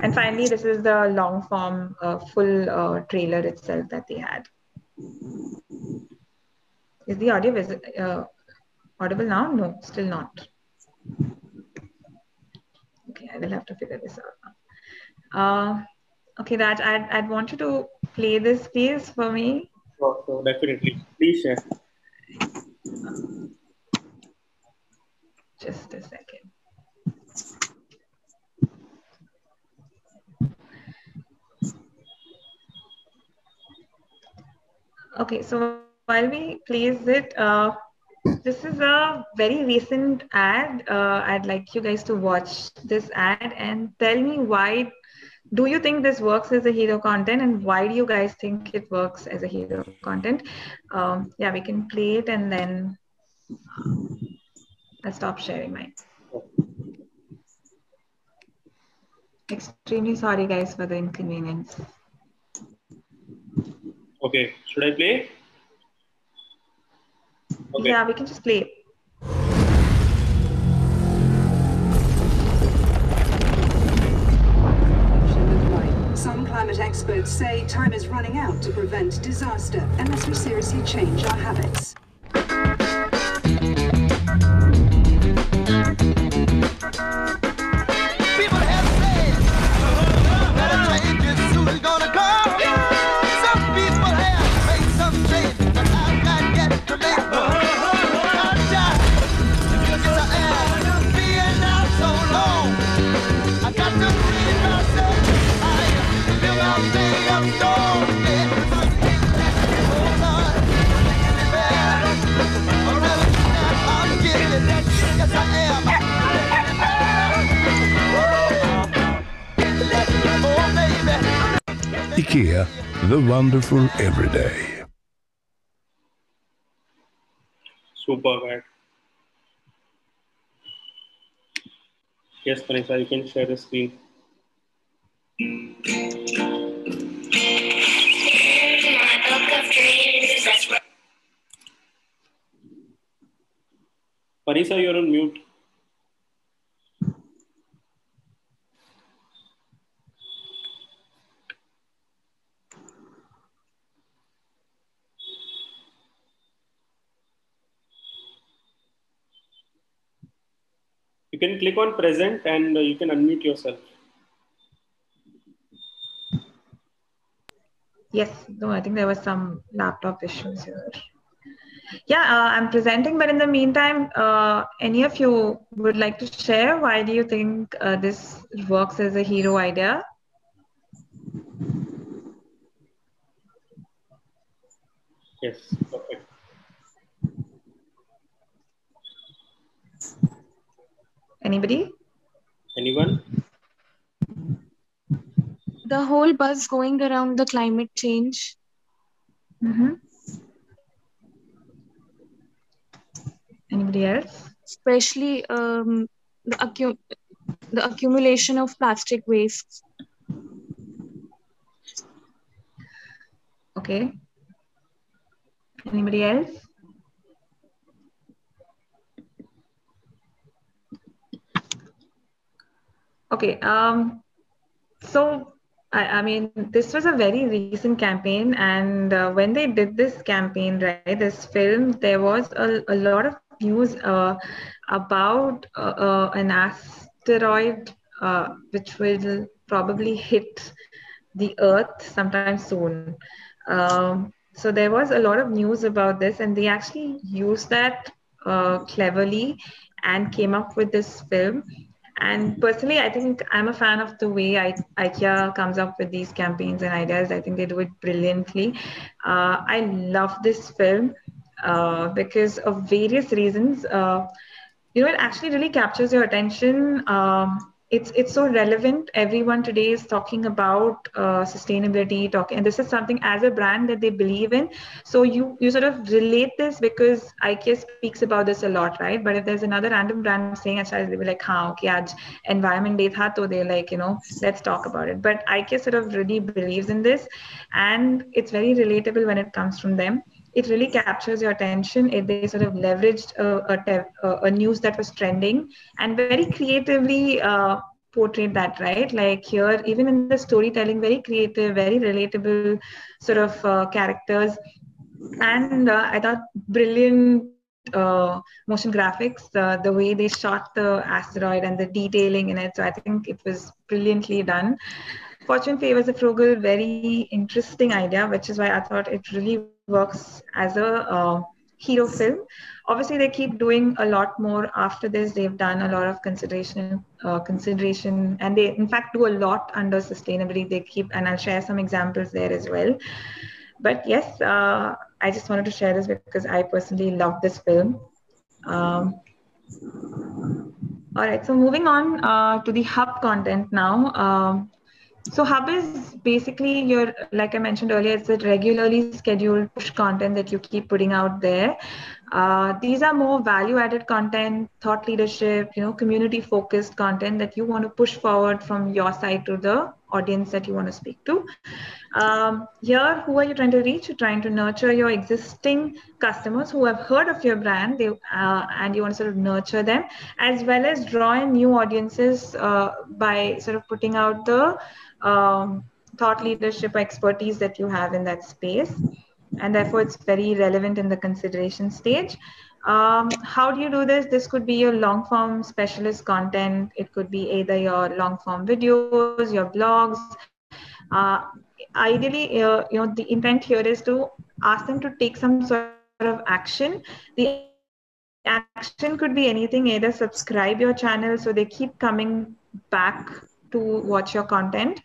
And finally, this is the long form full trailer itself that they had. Is the audio audible now? No, still not. Okay, I will have to figure this out now. Okay, Raj, I'd want you to play this piece for me. So definitely. Please share. Just a second. Okay, so while we plays it, this is a very recent ad. I'd like you guys to watch this ad and tell me, why do you think this works as a hero content, and why do you guys think it works as a hero content? Yeah, we can play it and then I'll stop sharing mine. Extremely sorry guys for the inconvenience. Okay, should I play? Okay. Yeah, we can just play it. Some climate experts say time is running out to prevent disaster unless we seriously change our habits. People have said that a change is soon gonna come. Some people have made some change, but I've got yet to make one. Because I am being out so long, I got to breathe myself. I feel my day up storm. Hold on, I'm never I'm getting it. Yes, I am. IKEA, the wonderful everyday. Super, man. Yes, Vanessa, you can share the screen. Parisa, you're on mute. You can click on present and you can unmute yourself. Yes, no, I think there was some laptop issues here. Yeah, I'm presenting, but in the meantime, any of you would like to share why do you think this works as a hero idea? Yes, perfect. Anybody? Anyone? The whole buzz going around the climate change. Mm-hmm. Anybody else? Especially the accumulation of plastic waste. Okay. Anybody else? Okay. So I mean, this was a very recent campaign, and when they did this campaign, right, this film, there was a lot of news about an asteroid which will probably hit the Earth sometime soon. So there was a lot of news about this, and they actually used that cleverly and came up with this film. And personally, I think I'm a fan of the way IKEA comes up with these campaigns and ideas. I think they do it brilliantly. I love this film because of various reasons. It actually really captures your attention. It's so relevant. Everyone today is talking about sustainability, and this is something as a brand that they believe in. So you sort of relate this because IKEA speaks about this a lot, right? But if there's another random brand saying, they'll be like, "Haan, okay, aaj environment day tha," so they're like, let's talk about it. But IKEA sort of really believes in this, and it's very relatable when it comes from them. It really captures your attention. They sort of leveraged a news that was trending and very creatively portrayed that, right? Like here, even in the storytelling, very creative, very relatable sort of characters. And I thought brilliant motion graphics, the way they shot the asteroid and the detailing in it. So I think it was brilliantly done. Fortune favors the frugal, very interesting idea, which is why I thought it really works as a hero film. Obviously, they keep doing a lot more after this. They've done a lot of consideration, and they in fact do a lot under sustainability. They keep, and I'll share some examples there as well. But yes, I just wanted to share this because I personally love this film. All right, so moving on to the hub content now. So Hub is basically like I mentioned earlier, it's a regularly scheduled push content that you keep putting out there. These are more value-added content, thought leadership, community-focused content that you want to push forward from your side to the audience that you want to speak to. Here, who are you trying to reach? You're trying to nurture your existing customers who have heard of your brand, and you want to sort of nurture them, as well as draw in new audiences by sort of putting out the thought leadership expertise that you have in that space. And therefore, it's very relevant in the consideration stage. How do you do this? This could be your long form specialist content. It could be either your long form videos, your blogs. Ideally, the intent here is to ask them to take some sort of action. The action could be anything, either subscribe your channel so they keep coming back to watch your content,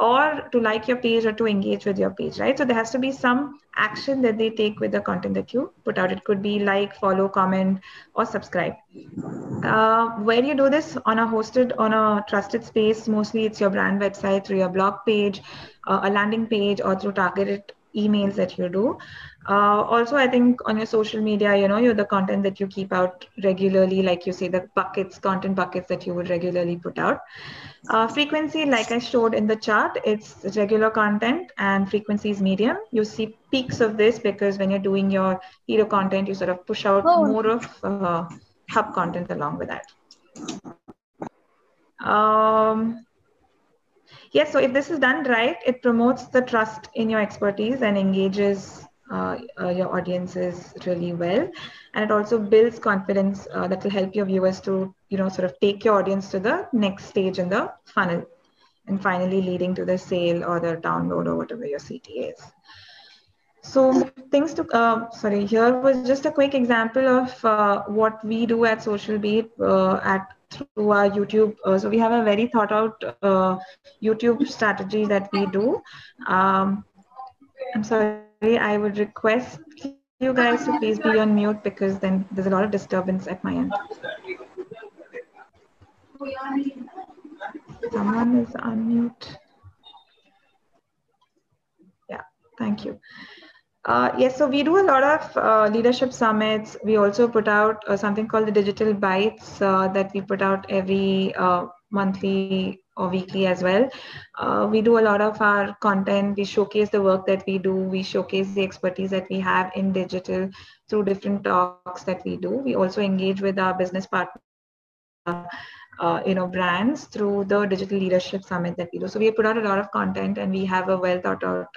or to like your page or to engage with your page, right? So there has to be some action that they take with the content that you put out. It could be like, follow, comment, or subscribe. Where do you do this? On a trusted space. Mostly it's your brand website, through your blog page, a landing page, or through targeted emails that you do. Also, I think on your social media, you're the content that you keep out regularly, like you say, the content buckets that you would regularly put out. Frequency, like I showed in the chart, it's regular content, and frequency is medium. You see peaks of this because when you're doing your hero content, you sort of push out more of hub content along with that. Yes, so if this is done right, it promotes the trust in your expertise and engages your audiences really well. And it also builds confidence that will help your viewers to, sort of take your audience to the next stage in the funnel, and finally leading to the sale or the download or whatever your CTA is. So things to, here was just a quick example of what we do at SocialBeat through our YouTube. So we have a very thought out YouTube strategy that we do. I'm sorry, I would request you guys to please be on mute because then there's a lot of disturbance at my end. Someone is on mute. Yeah, thank you. Yes, so we do a lot of leadership summits. We also put out something called the Digital Bites that we put out every monthly or weekly as well. We do a lot of our content. We showcase the work that we do. We showcase the expertise that we have in digital through different talks that we do. We also engage with our business partners, brands through the Digital Leadership Summit that we do. So we put out a lot of content, and we have a well thought out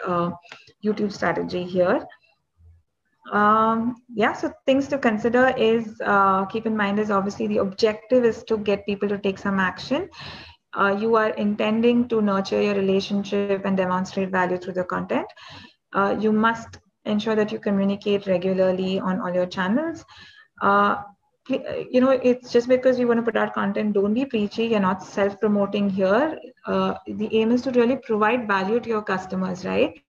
YouTube strategy here. So things to consider is, keep in mind is obviously the objective is to get people to take some action. You are intending to nurture your relationship and demonstrate value through the content. You must ensure that you communicate regularly on all your channels. It's just because you want to put out content, don't be preachy. You're not self-promoting here. The aim is to really provide value to your customers, right?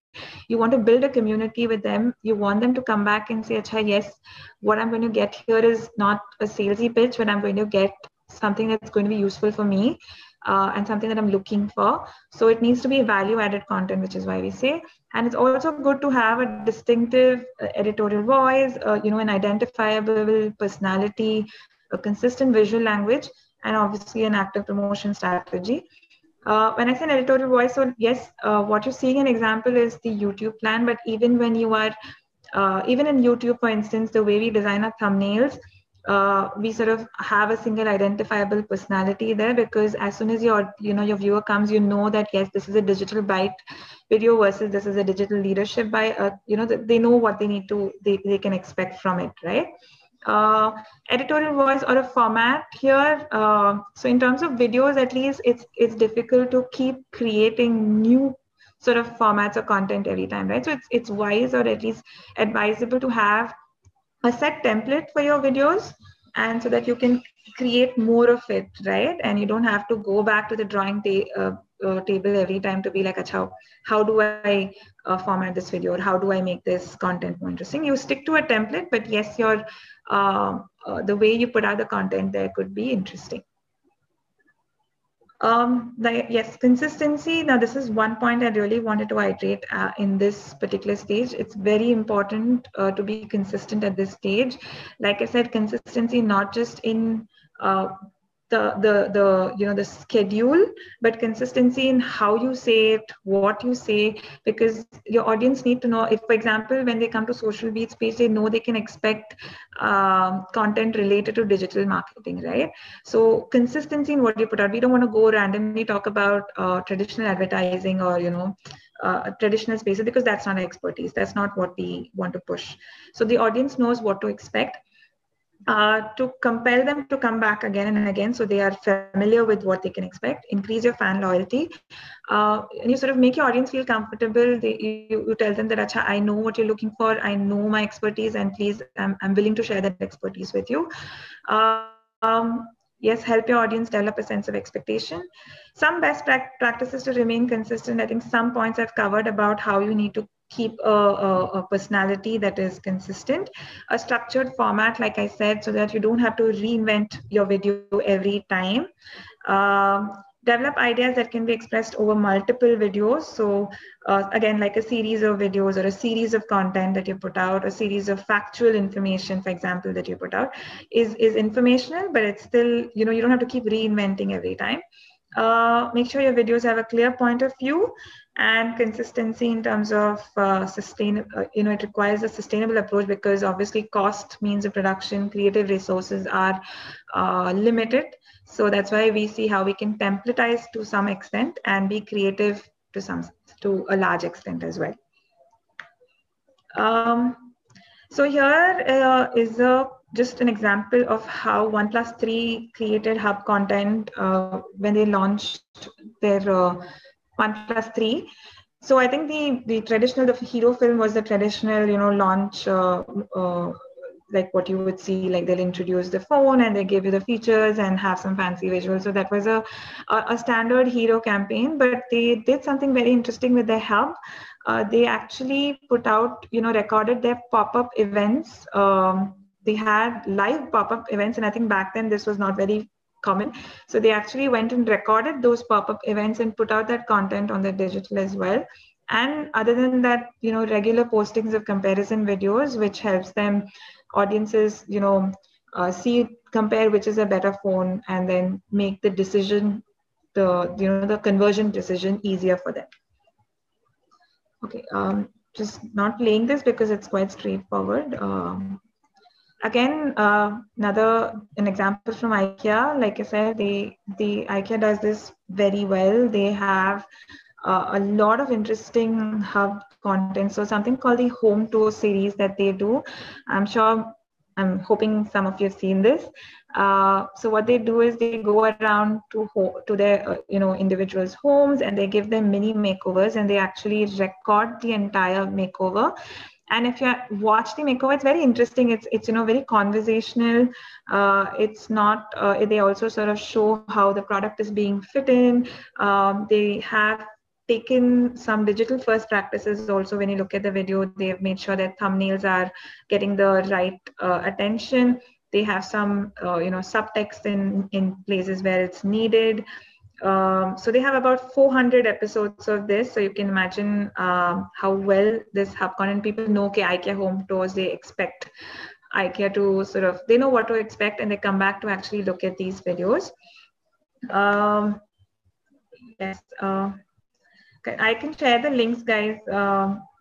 You want to build a community with them. You want them to come back and say, Acha, yes, what I'm going to get here is not a salesy pitch, but I'm going to get something that's going to be useful for me and something that I'm looking for. So it needs to be value-added content, which is why we say. And it's also good to have a distinctive editorial voice, an identifiable personality, a consistent visual language, and obviously an active promotion strategy. When I say an editorial voice, so yes, what you're seeing an example is the YouTube plan, but even when you are, even in YouTube, for instance, the way we design our thumbnails, we sort of have a single identifiable personality there, because as soon as your viewer comes, that yes, this is a digital bite video versus this is a digital leadership bite. They know what they need to, they can expect from it, right? Editorial voice or a format here. So in terms of videos, at least it's difficult to keep creating new sort of formats or content every time, right? So it's wise, or at least advisable, to have a set template for your videos, and so that you can create more of it, right? And you don't have to go back to the drawing table every time to be like, how do I format this video, or how do I make this content more interesting? You stick to a template, but yes, your the way you put out the content there could be interesting. Yes, consistency. Now, this is one point I really wanted to iterate in this particular stage. It's very important to be consistent at this stage. Like I said, consistency not just in the schedule, but consistency in how you say it, what you say, because your audience need to know. If, for example, when they come to SocialBeat's page, they know they can expect content related to digital marketing, right? So consistency in what you put out. We don't want to go randomly talk about traditional advertising or traditional spaces, because that's not our expertise. That's not what we want to push. So the audience knows what to expect. To compel them to come back again and again, so they are familiar with what they can expect. Increase your fan loyalty, and you sort of make your audience feel comfortable. You tell them that, Acha, I know what you're looking for, I know my expertise, and please, I'm willing to share that expertise with you. Yes, help your audience develop a sense of expectation. Some best practices to remain consistent. I think some points I've covered about how you need to keep a personality that is consistent. A structured format, like I said, so that you don't have to reinvent your video every time. develop ideas that can be expressed over multiple videos. So again, like a series of videos or a series of content that you put out, a series of factual information, for example, that you put out is informational, but it's still, you don't have to keep reinventing every time. Make sure your videos have a clear point of view and consistency in terms of it requires a sustainable approach, because obviously cost, means of production, creative resources are limited. So that's why we see how we can templatize to some extent and be creative to a large extent as well. So here is just an example of how OnePlus 3 created hub content when they launched their OnePlus 3. So I think the hero film was the traditional, launch, like what you would see, like they'll introduce the phone and they give you the features and have some fancy visuals. So that was a standard hero campaign, but they did something very interesting with their hub. They actually put out, recorded their pop-up events. They had live pop-up events, and I think back then this was not very common. So they actually went and recorded those pop-up events and put out that content on the digital as well. And other than that, regular postings of comparison videos, which helps them, audiences, compare which is a better phone, and then make the decision, the conversion decision easier for them. Okay, just not playing this because it's quite straightforward. Again, an example from IKEA. Like I said, the IKEA does this very well. They have a lot of interesting hub content. So something called the home tour series that they do. I'm hoping some of you have seen this. So what they do is they go around to their individuals' homes, and they give them mini makeovers, and they actually record the entire makeover. And if you watch the makeover, it's very interesting. It's very conversational. It's not. They also sort of show how the product is being fit in. They have taken some digital first practices also. When you look at the video, they've made sure that thumbnails are getting the right attention. They have some subtext in places where it's needed. So they have about 400 episodes of this. So you can imagine how well this hub content, people know IKEA home tours, they expect IKEA to they know what to expect, and they come back to actually look at these videos. Yes. I can share the links, guys.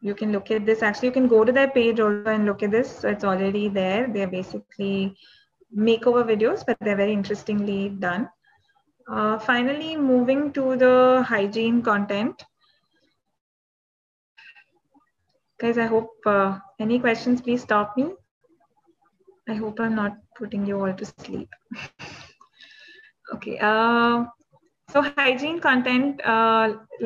You can look at this. Actually, you can go to their page also and look at this. So it's already there. They're basically makeover videos, but they're very interestingly done. Finally, moving to the hygiene content. Guys, I hope any questions, please stop me. I hope I'm not putting you all to sleep. Okay. So hygiene content,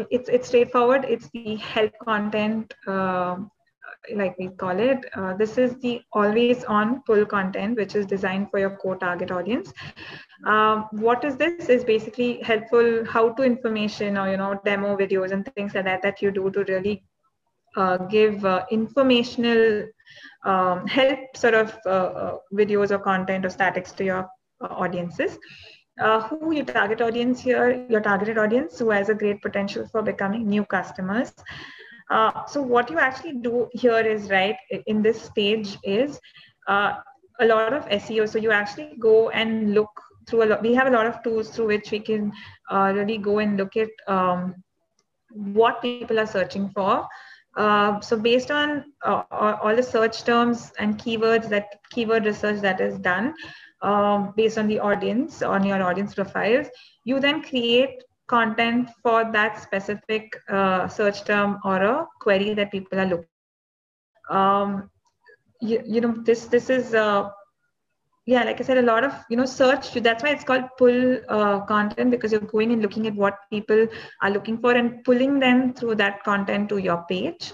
it's straightforward. It's the health content, like we call it. This is the always on pull content, which is designed for your core target audience. What is this? Is basically helpful how-to information or demo videos and things like that you do to really give informational help videos or content or statics to your audiences. Who your target audience here? Your targeted audience who has a great potential for becoming new customers. So what you actually do here is, right, in this stage is a lot of SEO. So you actually go and look through we have a lot of tools through which we can really go and look at what people are searching for. So based on all the search terms and keywords, keyword research that is done, based on the audience, on your audience profiles, you then create content for that specific search term or a query that people are looking. This is like I said, a lot of search. That's why it's called pull content, because you're going and looking at what people are looking for and pulling them through that content to your page.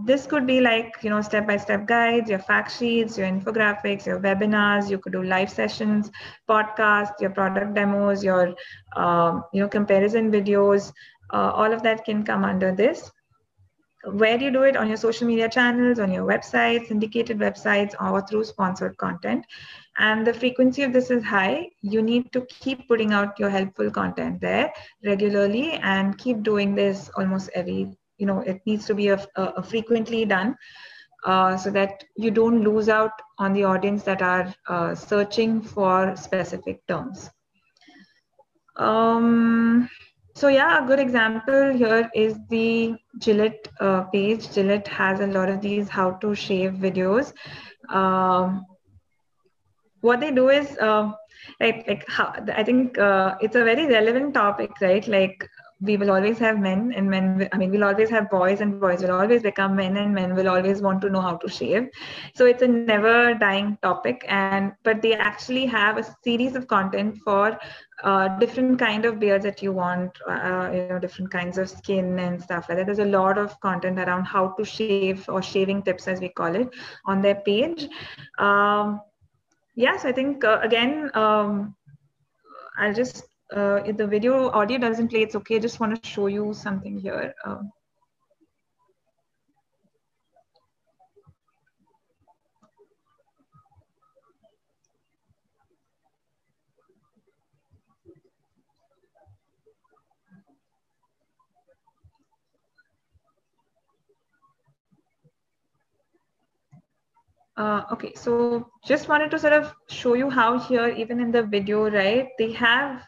This could be like step-by-step guides, your fact sheets, your infographics, your webinars. You could do live sessions, podcasts, your product demos, your comparison videos. All of that can come under this. Where do you do it? On your social media channels, on your websites, syndicated websites, or through sponsored content. And the frequency of this is high. You need to keep putting out your helpful content there regularly and keep doing this almost every, it needs to be a frequently done so that you don't lose out on the audience that are searching for specific terms. So yeah, a good example here is the Gillette page. Gillette has a lot of these how to shave videos. What they do is I think it's a very relevant topic, right? Like we will always have men and men, we'll always have boys and boys will always become men and men will always want to know how to shave. So it's a never dying topic, but they actually have a series of content for different kind of beards that you want, different kinds of skin and stuff like that. There's a lot of content around how to shave or shaving tips as we call it on their page. So I think again, I'll just, if the video audio doesn't play, it's okay. I just want to show you something here. Okay, so just wanted to sort of show you how here, even in the video, right, they have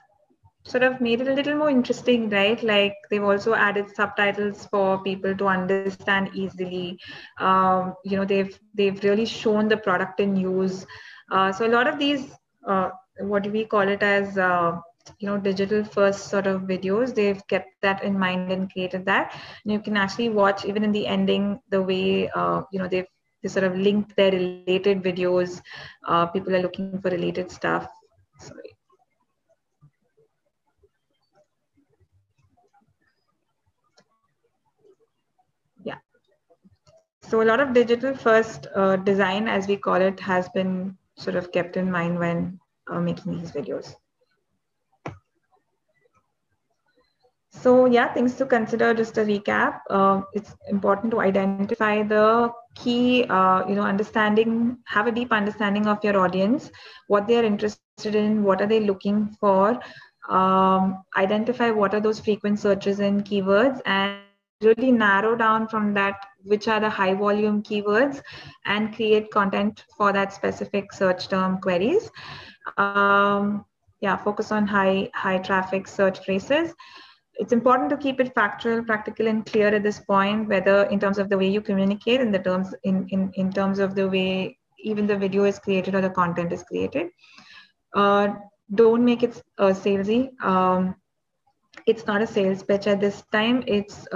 sort of made it a little more interesting, right? Like they've also added subtitles for people to understand easily. They've really shown the product in use. So a lot of these, what do we call it as, digital first sort of videos, they've kept that in mind and created that. And you can actually watch even in the ending the way, they sort of link their related videos. People are looking for related stuff. Sorry. Yeah. So a lot of digital first design, as we call it, has been sort of kept in mind when making these videos. So yeah, things to consider, just a recap. It's important to identify the key, have a deep understanding of your audience, what they're interested in, what are they looking for, identify what are those frequent searches and keywords, and really narrow down from that which are the high volume keywords and create content for that specific search term queries. Focus on high traffic search phrases. It's important to keep it factual, practical, and clear at this point, whether in terms of the way you communicate and in terms of the way even the video is created or the content is created. Don't make it salesy. It's not a sales pitch at this time. It's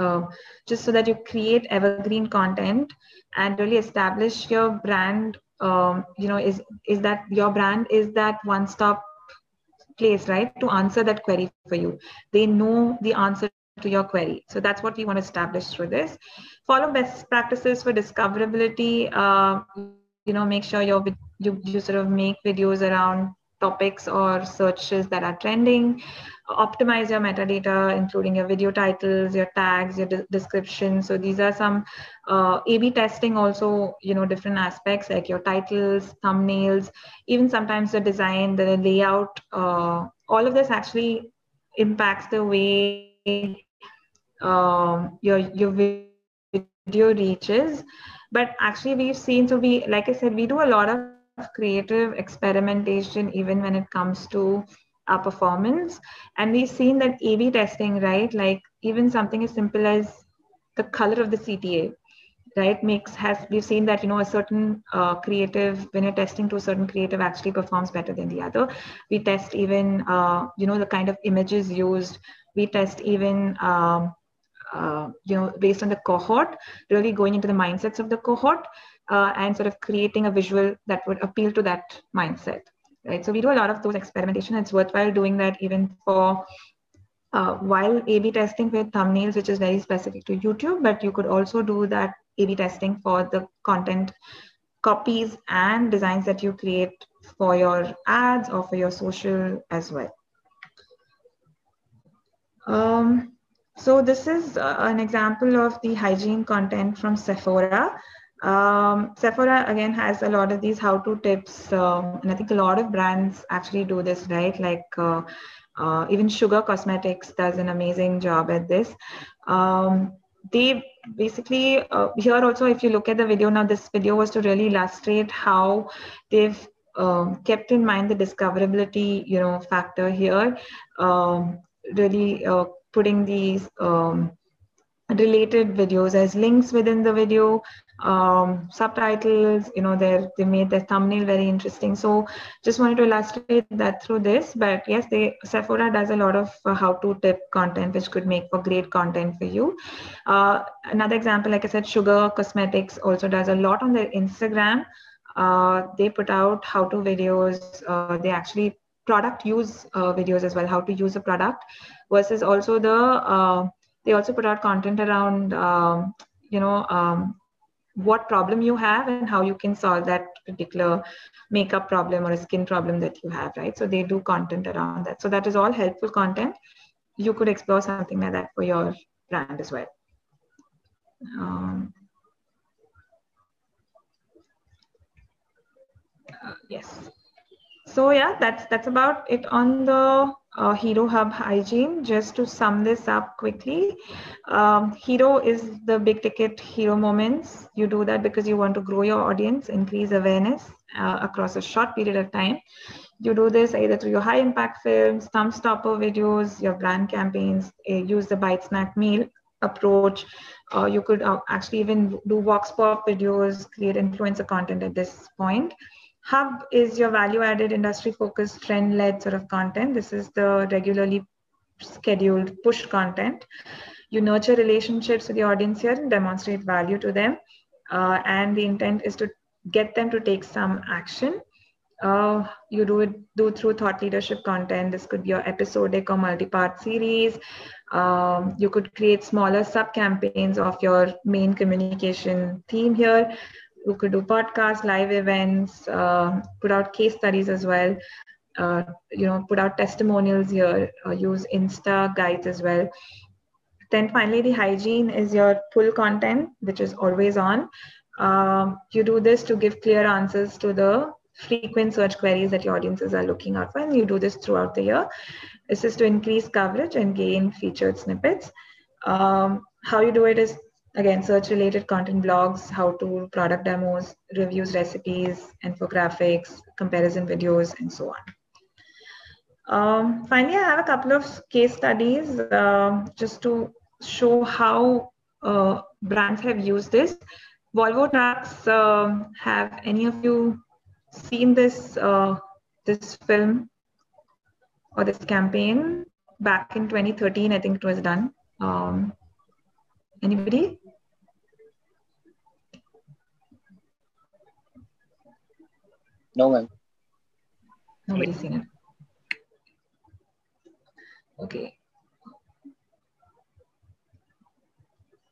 just so that you create evergreen content and really establish your brand. Is that your brand is that one-stop place, right, to answer that query for you. They know the answer to your query. So that's what we want to establish through this. Follow best practices for discoverability. Make sure you sort of make videos around topics or searches that are trending. Optimize your metadata, including your video titles, your tags, your description. So these are some A/B testing also, different aspects like your titles, thumbnails, even sometimes the design, the layout, all of this actually impacts the way your video reaches. But actually we've seen, like I said, we do a lot of creative experimentation even when it comes to our performance, and we've seen that A/B testing, right, like even something as simple as the color of the CTA, right, we've seen that a certain creative, when you're testing to a certain creative, actually performs better than the other. We test even the kind of images used. We test even based on the cohort, really going into the mindsets of the cohort and sort of creating a visual that would appeal to that mindset. Right, so we do a lot of those experimentation. It's worthwhile doing that even for while A/B testing with thumbnails, which is very specific to YouTube, but you could also do that A/B testing for the content copies and designs that you create for your ads or for your social as well. So this is an example of the hygiene content from Sephora. Sephora again has a lot of these how-to tips, and I think a lot of brands actually do this, right? Like even Sugar Cosmetics does an amazing job at this. They basically here also, if you look at the video now, this video was to really illustrate how they've kept in mind the discoverability, factor here. Really putting these related videos as links within the video, subtitles, they made their thumbnail very interesting. So just wanted to illustrate that through this. But yes, Sephora does a lot of how-to tip content, which could make for great content for you. Another example, like I said, Sugar Cosmetics also does a lot on their Instagram. They put out how-to videos. They actually product use videos as well, how to use a product, versus also they also put out content around what problem you have and how you can solve that particular makeup problem or a skin problem that you have, right? So they do content around that. So that is all helpful content. You could explore something like that for your brand as well. Yes. So yeah, that's about it on the Hero Hub Hygiene. Just to sum this up quickly, Hero is the big ticket hero moments. You do that because you want to grow your audience, increase awareness across a short period of time. You do this either through your high impact films, thumb stopper videos, your brand campaigns, use the bite snack meal approach. You could actually even do vox pop videos, create influencer content at this point. Hub is your value-added, industry-focused, trend-led sort of content. This is the regularly scheduled push content. You nurture relationships with the audience here and demonstrate value to them. And the intent is to get them to take some action. You do through thought leadership content. This could be your episodic or multi-part series. You could create smaller sub-campaigns of your main communication theme here. You could do podcasts, live events, put out case studies as well, put out testimonials here, use Insta guides as well. Then finally, the hygiene is your pull content, which is always on. You do this to give clear answers to the frequent search queries that your audiences are looking out for, and you do this throughout the year. This is to increase coverage and gain featured snippets. How you do it is, again, search-related content blogs, how-to product demos, reviews, recipes, infographics, comparison videos, and so on. Finally, I have a couple of case studies just to show how brands have used this. Volvo Trucks, have any of you seen this this film or this campaign? Back in 2013, I think it was done. Anybody? No, ma'am. Nobody's seen it. Okay.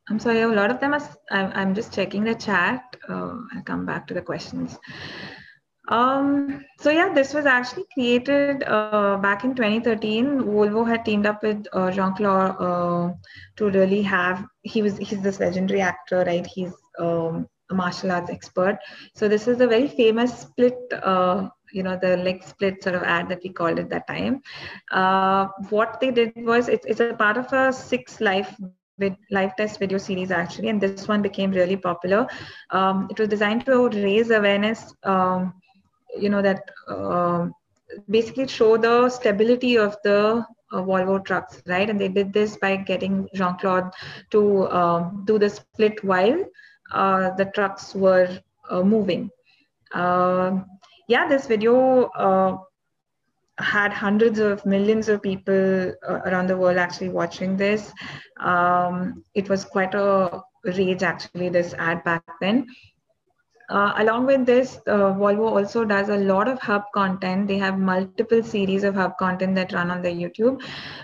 I'm sorry, a lot of them are, I'm just checking the chat. I'll come back to the questions. So yeah, this was actually created back in 2013. Volvo had teamed up with Jean-Claude to really have, he's this legendary actor, right? He's a martial arts expert. So this is a very famous split, the leg split sort of ad that we called it that time. What they did was, it's a part of a 6 live test video series actually, and this one became really popular. It was designed to raise awareness, basically show the stability of the Volvo trucks, right? And they did this by getting Jean-Claude to do the split while the trucks were moving. This video had hundreds of millions of people around the world actually watching this. It was quite a rage actually, this ad back then. Along with this, Volvo also does a lot of hub content. They have multiple series of hub content that run on their YouTube,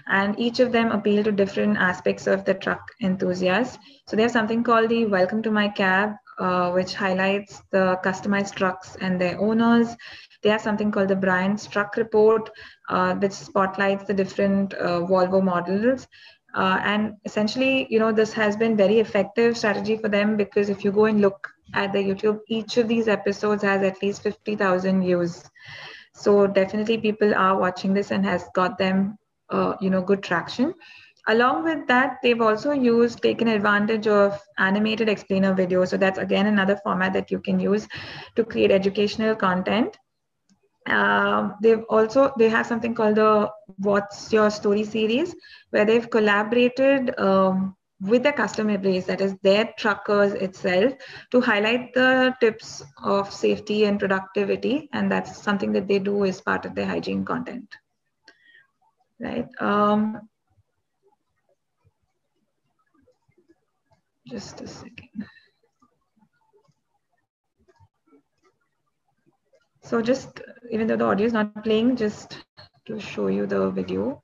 and each of them appeal to different aspects of the truck enthusiast. So they have something called the Welcome to My Cab, which highlights the customized trucks and their owners. They have something called the Brian's Truck Report, which spotlights the different Volvo models. And essentially, this has been very effective strategy for them, because if you go and look at the YouTube, each of these episodes has at least 50,000 views. So definitely people are watching this and has got them, good traction. Along with that, they've also taken advantage of animated explainer videos. So that's again another format that you can use to create educational content. They have something called the What's Your Story series, where they've collaborated with the customer base, that is their truckers itself, to highlight the tips of safety and productivity, and that's something that they do as part of their hygiene content. Right. Just a second. So just, even though the audio is not playing, just to show you the video.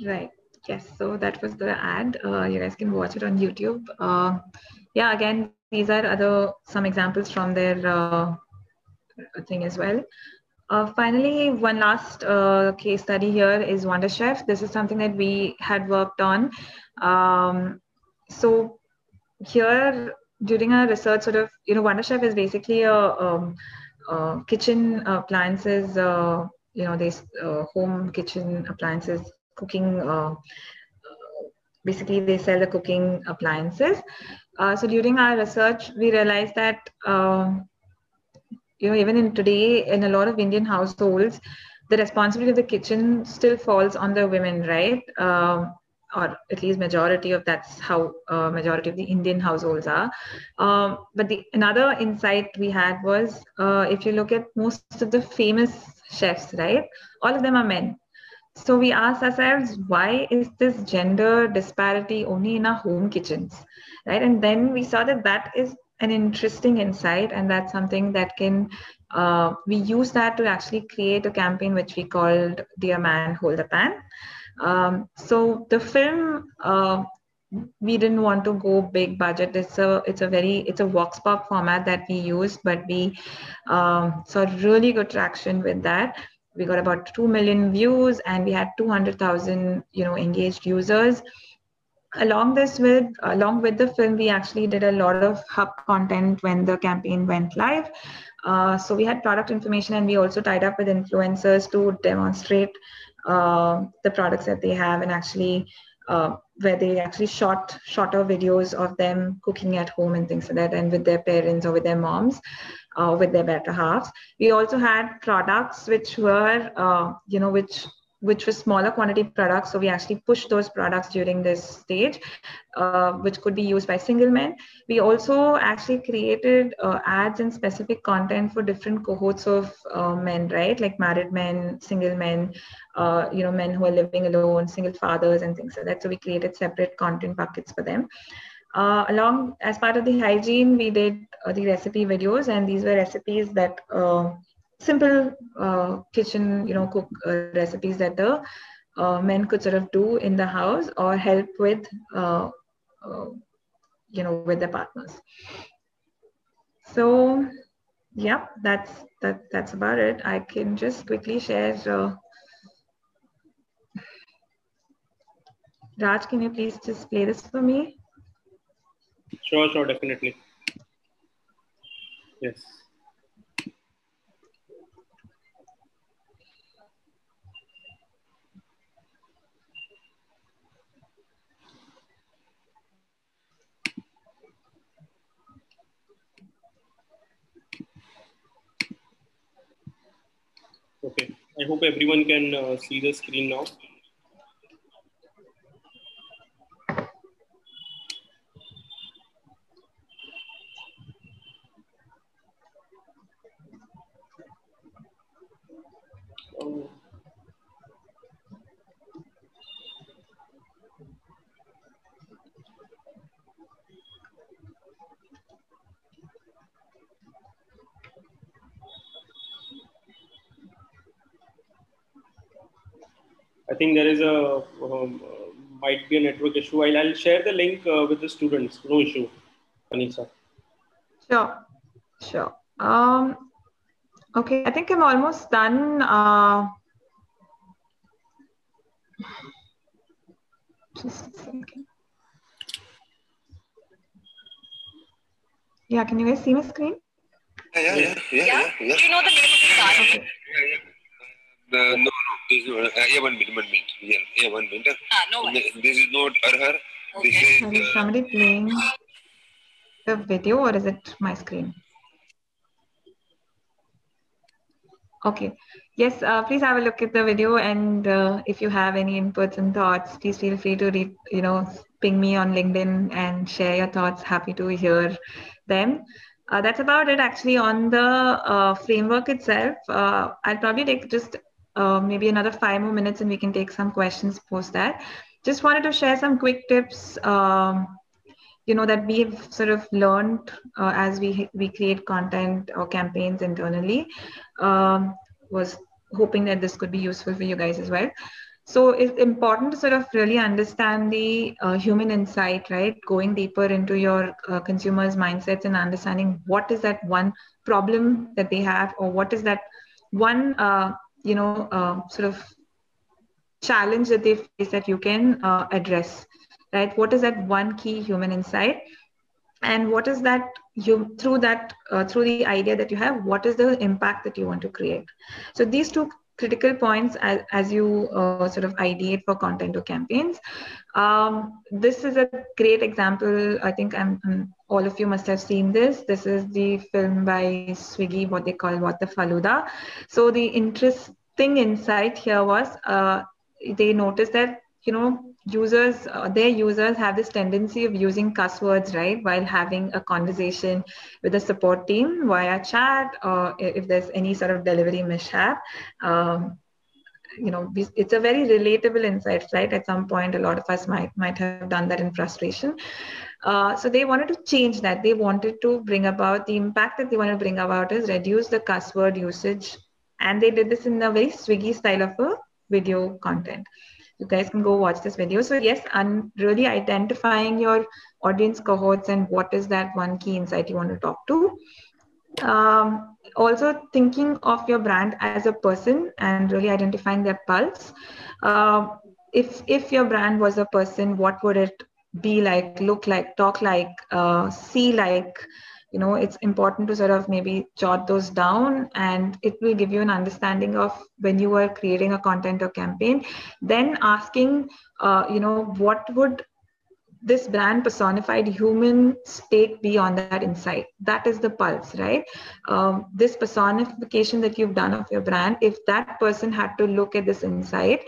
Right. Yes. So that was the ad. You guys can watch it on YouTube. Yeah. Again, these are some examples from their thing as well. Finally, one last case study here is Wonder Chef. This is something that we had worked on. So here, during our research, Wonder Chef is basically a kitchen appliances, home kitchen appliances, cooking. Basically, they sell the cooking appliances. So during our research, we realized that even in a lot of Indian households, the responsibility of the kitchen still falls on the women, right? Or at least that's how majority of the Indian households are. But another insight we had was, if you look at most of the famous chefs, right, all of them are men. So we asked ourselves, why is this gender disparity only in our home kitchens, right? And then we saw that is an interesting insight, and that's something that we use that to actually create a campaign which we called Dear Man, Hold the Pan. So the film, we didn't want to go big budget. It's a Vox Pop format that we used, but we saw really good traction with that. We got about 2 million views, and we had 200,000 engaged users. Along with the film, we actually did a lot of hub content when the campaign went live. So we had product information, and we also tied up with influencers to demonstrate the products that they have, and actually where they actually shot shorter videos of them cooking at home and things like that, and with their parents or with their moms, with their better halves. We also had products which were, which were smaller quantity products. So we actually pushed those products during this stage, which could be used by single men. We also actually created ads and specific content for different cohorts of men, right? Like married men, single men, men who are living alone, single fathers and things like that. So we created separate content buckets for them. Along as part of the hygiene, we did the recipe videos, and these were recipes that simple kitchen, cook recipes that the men could sort of do in the house or help with, with their partners. So, yeah, that's about it. I can just quickly share. Raj, can you please just play this for me? Sure, definitely. Yes. Okay, I hope everyone can see the screen now. I think there is a might be a network issue. I'll share the link with the students. No issue, Anisa. Sure, sure. Okay, I think I'm almost done. Just a second. Yeah, can you guys see my screen? Yeah. Do you know the name of the car? Okay. No. This is one minute. Yeah, 1 minute. No worries. This is not her. Okay. Is somebody playing the video or is it my screen? Okay. Yes, please have a look at the video, and if you have any inputs and thoughts, please feel free to ping me on LinkedIn and share your thoughts. Happy to hear them. That's about it actually on the framework itself. I'll probably take just maybe another 5 more minutes and we can take some questions post that. Just wanted to share some quick tips that we've sort of learned as we create content or campaigns internally. Was hoping that this could be useful for you guys as well. So it's important to sort of really understand the human insight, right? Going deeper into your consumers' mindsets and understanding what is that one problem that they have, or what is that one sort of challenge that they face that you can address, right? What is that one key human insight, and what is that through the idea that you have, what is the impact that you want to create? So these two critical points as you sort of ideate for content or campaigns. This is a great example. I think all of you must have seen this. This is the film by Swiggy, what they call What the Faluda. So the interesting insight here was they noticed that their users have this tendency of using cuss words, right, while having a conversation with the support team via chat, or if there's any sort of delivery mishap. It's a very relatable insight, right? At some point, a lot of us might have done that in frustration. So they wanted to change that. They wanted to bring about the impact that they want to bring about is reduce the cuss word usage, and they did this in a very Swiggy style of a video content. You guys can go watch this video. So yes, and really identifying your audience cohorts and what is that one key insight you want to talk to. Also thinking of your brand as a person and really identifying their pulse. If your brand was a person, what would it be like, look like, talk like, see like? It's important to sort of maybe jot those down, and it will give you an understanding of when you are creating a content or campaign. Then asking, what would this brand personified human state be on that insight? That is the pulse, right? This personification that you've done of your brand, if that person had to look at this insight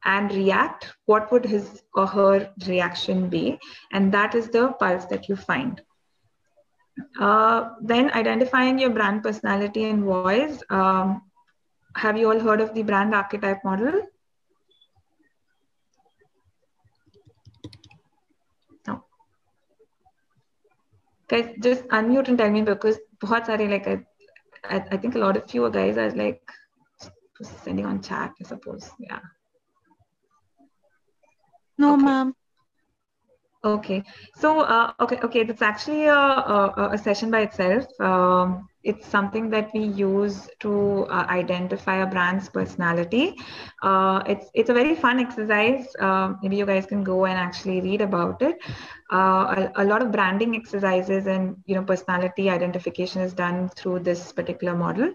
and react, what would his or her reaction be? And that is the pulse that you find. Then identifying your brand personality and voice. Have you all heard of the brand archetype model? No. Guys, just unmute and tell me, because I think a lot of you guys are like sending on chat, I suppose. Yeah. No, ma'am. Okay, so okay, that's actually a session by itself. It's something that we use to identify a brand's personality. It's a very fun exercise. Maybe you guys can go and actually read about it. A lot of branding exercises and personality identification is done through this particular model.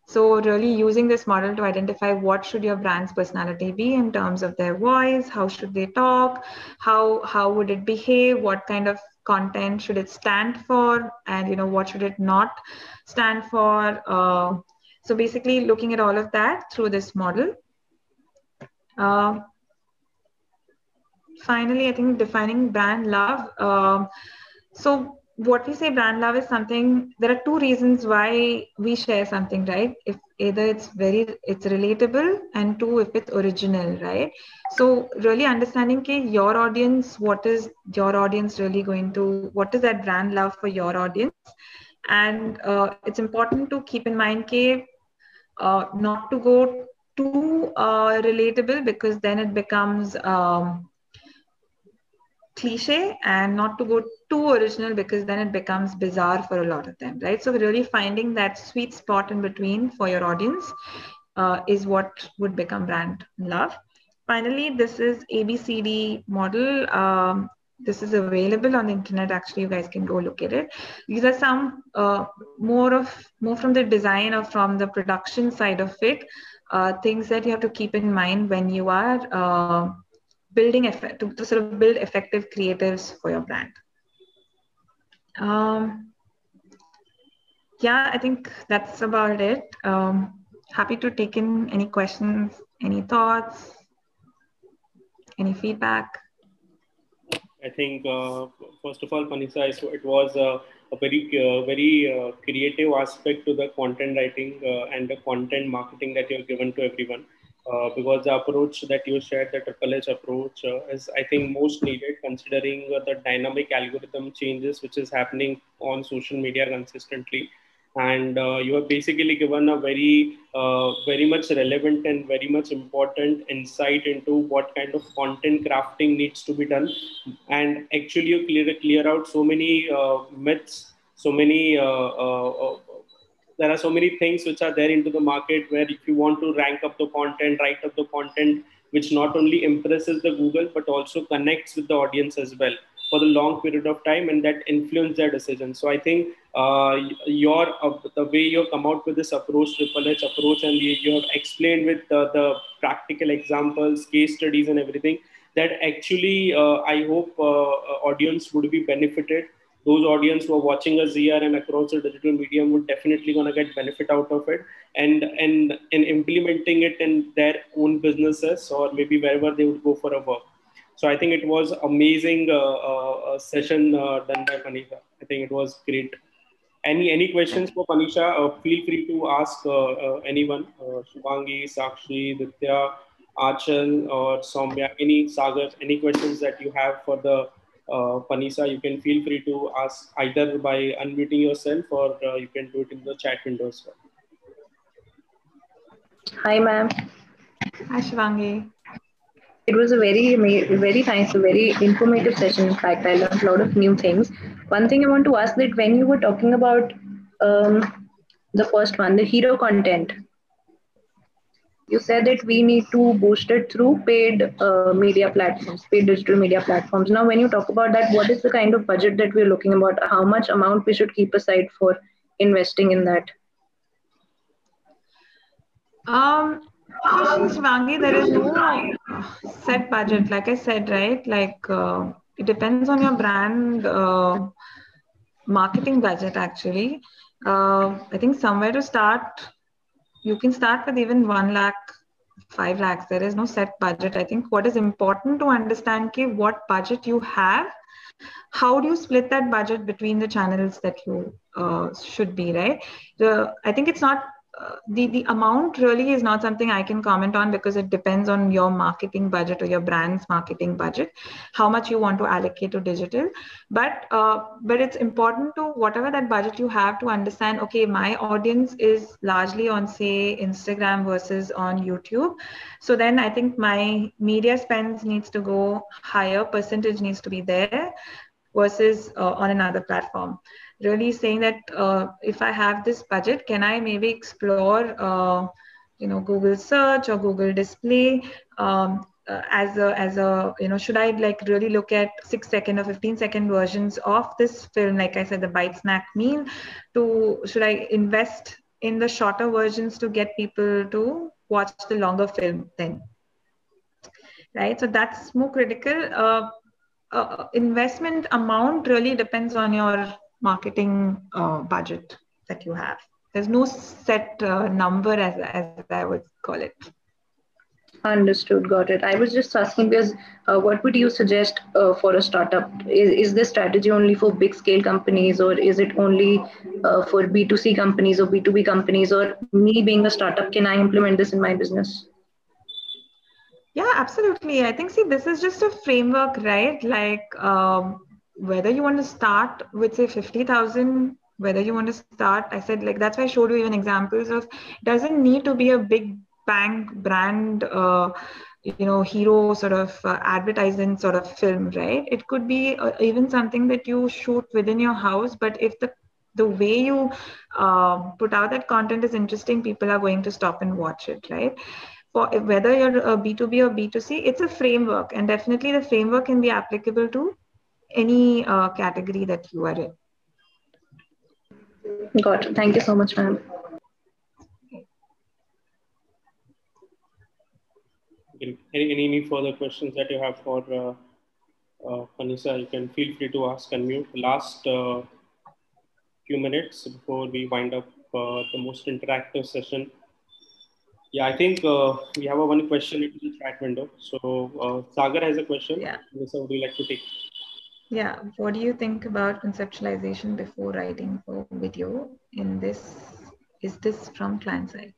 So really using this model to identify what should your brand's personality be in terms of their voice, how should they talk, how would it behave, what kind of content should it stand for, and what should it not stand for. So basically looking at all of that through this model. Finally, I think defining brand love. So what we say brand love is something, there are two reasons why we share something, right? If either it's relatable, and two, if it's original, right? So really understanding your audience, what is your audience really what is that brand love for your audience? And it's important to keep in mind not to go too relatable, because then it becomes cliche, and not to go too original, because then it becomes bizarre for a lot of them, right? So really finding that sweet spot in between for your audience is what would become brand love. Finally, this is ABCD model. This is available on the internet. Actually, you guys can go look at it. These are some more from the design or from the production side of it, things that you have to keep in mind when you are to sort of build effective creatives for your brand. Yeah, I think that's about it. Happy to take in any questions, any thoughts, any feedback. I think first of all, Manisha, it was a very creative aspect to the content writing and the content marketing that you've given to everyone. Because the approach that you shared, the Triple H approach, is I think most needed, considering the dynamic algorithm changes which is happening on social media consistently. And you have basically given a very much relevant and very much important insight into what kind of content crafting needs to be done. And actually you clear out so many myths, so many there are so many things which are there into the market, where if you want to rank up the content, write up the content which not only impresses the Google but also connects with the audience as well for the long period of time, and that influence their decision. So I think the way you come out with this approach, Triple H approach, and you have explained with the practical examples, case studies and everything, that actually I hope audience would be benefited. Those audience who are watching us here and across the digital medium would definitely going to get benefit out of it, and implementing it in their own businesses, or maybe wherever they would go for a work. So I think it was amazing session done by Panisha. I think it was great. Any questions for Panisha? Feel free to ask anyone, Shubhangi, Sakshi, Ditya, Achal, or Soumya, any Sagar, any questions that you have for the Panisha, you can feel free to ask either by unmuting yourself, or you can do it in the chat window as well. Hi, ma'am. Hi, Shivangi. It was a very nice, a very informative session. In fact, I learned a lot of new things. One thing I want to ask, that when you were talking about the first one, the hero content, you said that we need to boost it through paid media platforms, paid digital media platforms. Now, when you talk about that, what is the kind of budget that we're looking about? How much amount we should keep aside for investing in that? Shivangi, there is no set budget. Like I said, right? Like it depends on your brand marketing budget, actually. I think somewhere to start, you can start with even 1 lakh, 5 lakhs. There is no set budget. I think what is important to understand is what budget you have. How do you split that budget between the channels that you should be, right? I think it's not, the amount really is not something I can comment on, because it depends on your marketing budget or your brand's marketing budget, how much you want to allocate to digital. But it's important to, whatever that budget you have, to understand, okay, my audience is largely on, say, Instagram versus on YouTube. So then I think my media spends needs to go higher, percentage needs to be there versus on another platform. Really saying that if I have this budget, can I maybe explore, Google search or Google display as a should I like really look at 6-second or 15-second versions of this film, like I said, the bite snack meal, should I invest in the shorter versions to get people to watch the longer film then, right? So that's more critical. Investment amount really depends on your marketing budget that you have. There's no set number, as I would call it. Understood, got it. I was just asking because what would you suggest for a startup? Is this strategy only for big scale companies, or is it only for B2C companies or B2B companies, or me being a startup, can I implement this in my business? Yeah, absolutely. I think, see, this is just a framework, right? Like whether you want to start with, say, 50,000, whether you want to start, I said, like, that's why I showed you even examples of, doesn't need to be a big bang brand, hero sort of advertising sort of film, right? It could be even something that you shoot within your house, but if the way you put out that content is interesting, people are going to stop and watch it, right? For whether you're a B2B or B2C, it's a framework, and definitely the framework can be applicable to any category that you are in. Got it. Thank you so much, ma'am. Any further questions that you have for Vanessa? You can feel free to ask. Unmute. Last few minutes before we wind up the most interactive session. Yeah, I think we have one question into the chat window. So Sagar has a question. Yeah. Vanessa, would you like to take? Yeah. What do you think about conceptualization before writing for video in this? Is this from client side?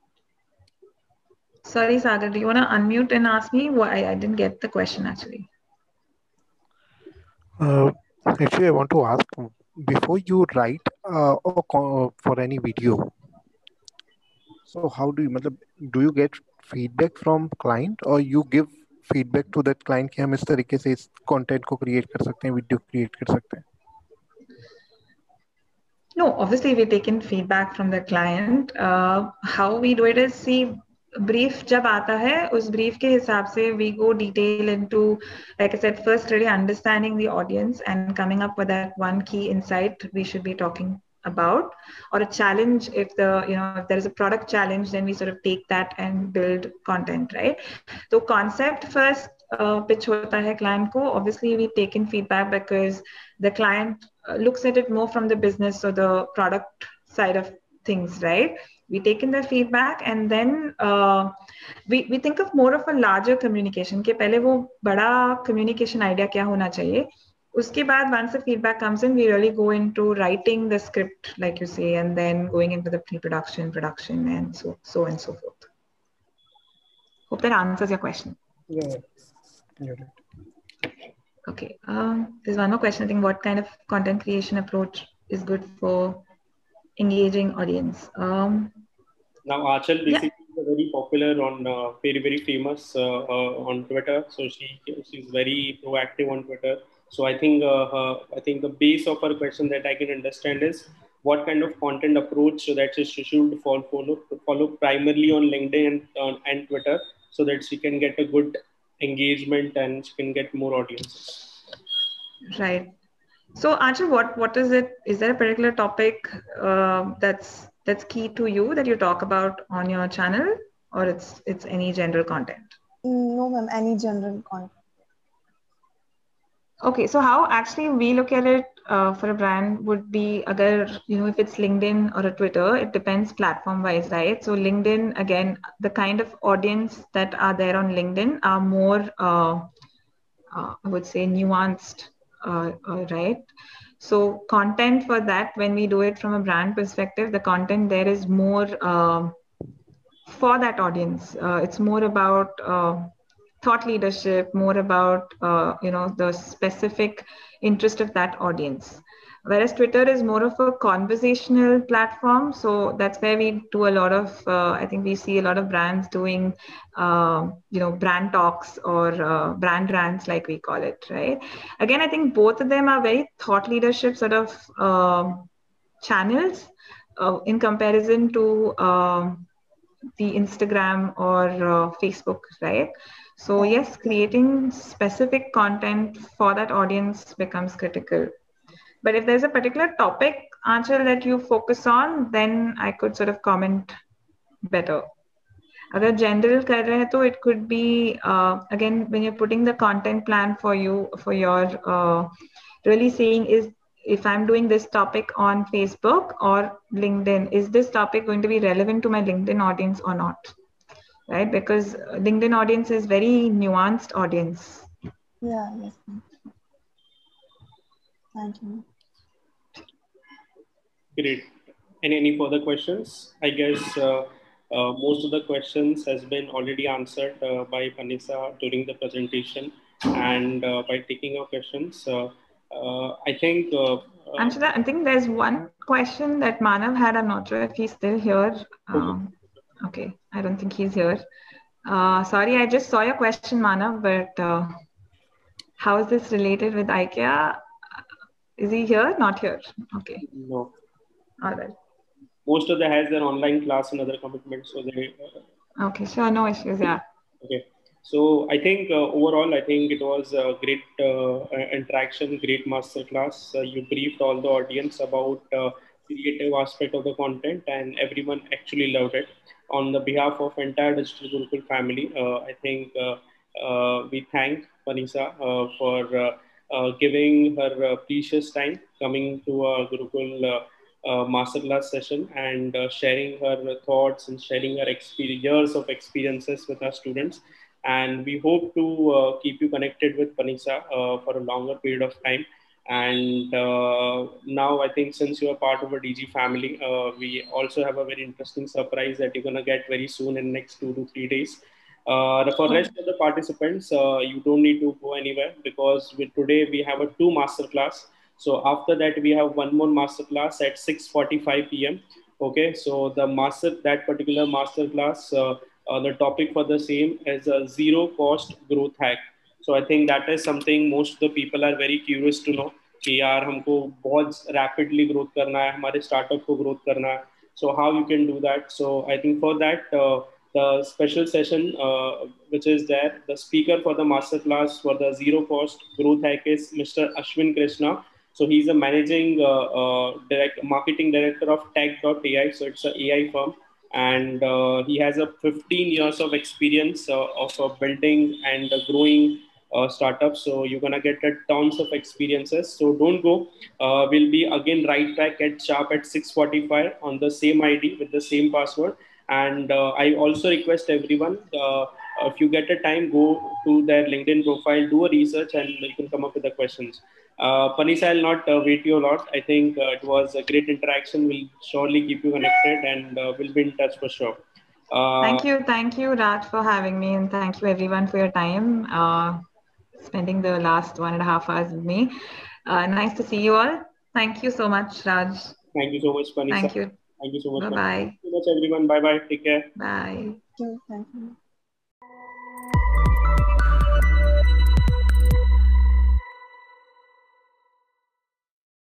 Sorry, Sagar, do you want to unmute and ask me? Why I didn't get the question actually. Actually, I want to ask, before you write for any video, so how do you get feedback from client, or you give feedback to that client कि हम इस तरीके से इस content को create कर सकते हैं, video create कर सकते हैं? No, obviously we've taken feedback from the client. How we do it is, see, brief जब आता है, उस brief के हिसाब से we go detail into, like I said, first really understanding the audience and coming up with that one key insight we should be talking about, or a challenge. If if there is a product challenge, then we sort of take that and build content, right? So concept first pitch hota hai client ko. Obviously we've taken feedback because the client looks at it more from the business or the product side of things, right? We taken the feedback and then we think of more of a larger communication के पहले वो बड़ा communication idea क्या होना चाहिए. उसके बाद once the feedback comes in, we really go into writing the script, like you say, and then going into the pre-production, production, and so and so forth. Hope that answers your question. Yeah. You're right. Okay. There's one more question. I think, what kind of content creation approach is good for engaging audience? Now Achal basically is very popular on very famous on Twitter. So she's very proactive on Twitter. So I think the base of her question that I can understand is what kind of content approach that she should follow primarily on LinkedIn and Twitter, so that she can get a good engagement and she can get more audiences. Right. So Achal, what is it? Is there a particular topic that's key to you that you talk about on your channel, or it's any general content? No, ma'am, any general content. Okay, so how actually we look at it for a brand would be, if it's LinkedIn or a Twitter, it depends platform wise, right? So LinkedIn, again, the kind of audience that are there on LinkedIn are more, I would say, nuanced, right? So content for that, when we do it from a brand perspective, the content there is more for that audience. It's more about thought leadership, more about the specific interest of that audience. Whereas Twitter is more of a conversational platform. So that's where we do a lot of, I think we see a lot of brands doing, brand talks or brand rants, like we call it, right? Again, I think both of them are very thought leadership sort of channels in comparison to the Instagram or Facebook, right? So yes, creating specific content for that audience becomes critical. But if there's a particular topic, Aanchal, that you focus on, then I could sort of comment better. Agar general kar rahe hai, to it could be, again, when you're putting the content plan for your really saying is, if I'm doing this topic on Facebook or LinkedIn, is this topic going to be relevant to my LinkedIn audience or not? Right? Because LinkedIn audience is very nuanced audience. Yeah, yes. Thank you. Great. Any further questions? I guess most of the questions has been already answered by Vanessa during the presentation, and by taking our questions. I think Anshula, I think there's one question that Manav had. I'm not sure if he's still here. Okay, I don't think he's here. Sorry, I just saw your question, Manav, but how is this related with IKEA? Is he here? Not here. Okay. No. All right. Most of them has their online class and other commitments, so they. Okay, sure, no issues. Yeah. Okay. So I think overall, I think it was a great interaction, great masterclass. You briefed all the audience about creative aspect of the content, and everyone actually loved it. On the behalf of entire Digital Gurukul family, I think we thank Panisa for giving her precious time coming to a Gurukul masterclass session and sharing her thoughts and sharing her years of experiences with our students. And we hope to keep you connected with Panisa for a longer period of time. And now I think since you are part of a DG family, we also have a very interesting surprise that you're going to get very soon in next 2 to 3 days. For rest of the participants, you don't need to go anywhere because today we have a 2 masterclass. So after that, we have one more masterclass at 6:45 p.m. Okay, so that particular masterclass, the topic for the same is a zero cost growth hack. So I think that is something most of the people are very curious to know कि यार हमको बहुत rapidly growth करना है, हमारे startup को growth करना है. So how you can do that? So I think for that, the special session which is there, the speaker for the masterclass for the zero cost growth hack is Mr. Ashwin Krishna. So he's a managing marketing director of Tech.ai. So it's an AI firm, and he has a 15 years of experience of building and growing startups. So you're gonna get tons of experiences. So don't go. We'll be again right back at sharp at 6:45 on the same ID with the same password. And I also request everyone, if you get a time, go to their LinkedIn profile, do a research, and you can come up with the questions. Panisa, I'll not wait you a lot. I think it was a great interaction. We'll surely keep you connected, and we'll be in touch for sure. Thank you, Raj, for having me, and thank you everyone for your time, spending the last 1.5 hours with me. Nice to see you all. Thank you so much, Raj. Thank you so much, Panisa. Thank you. Thank you so much. Bye-bye. Thank you so much, everyone. Bye-bye. Take care. Bye. Thank you.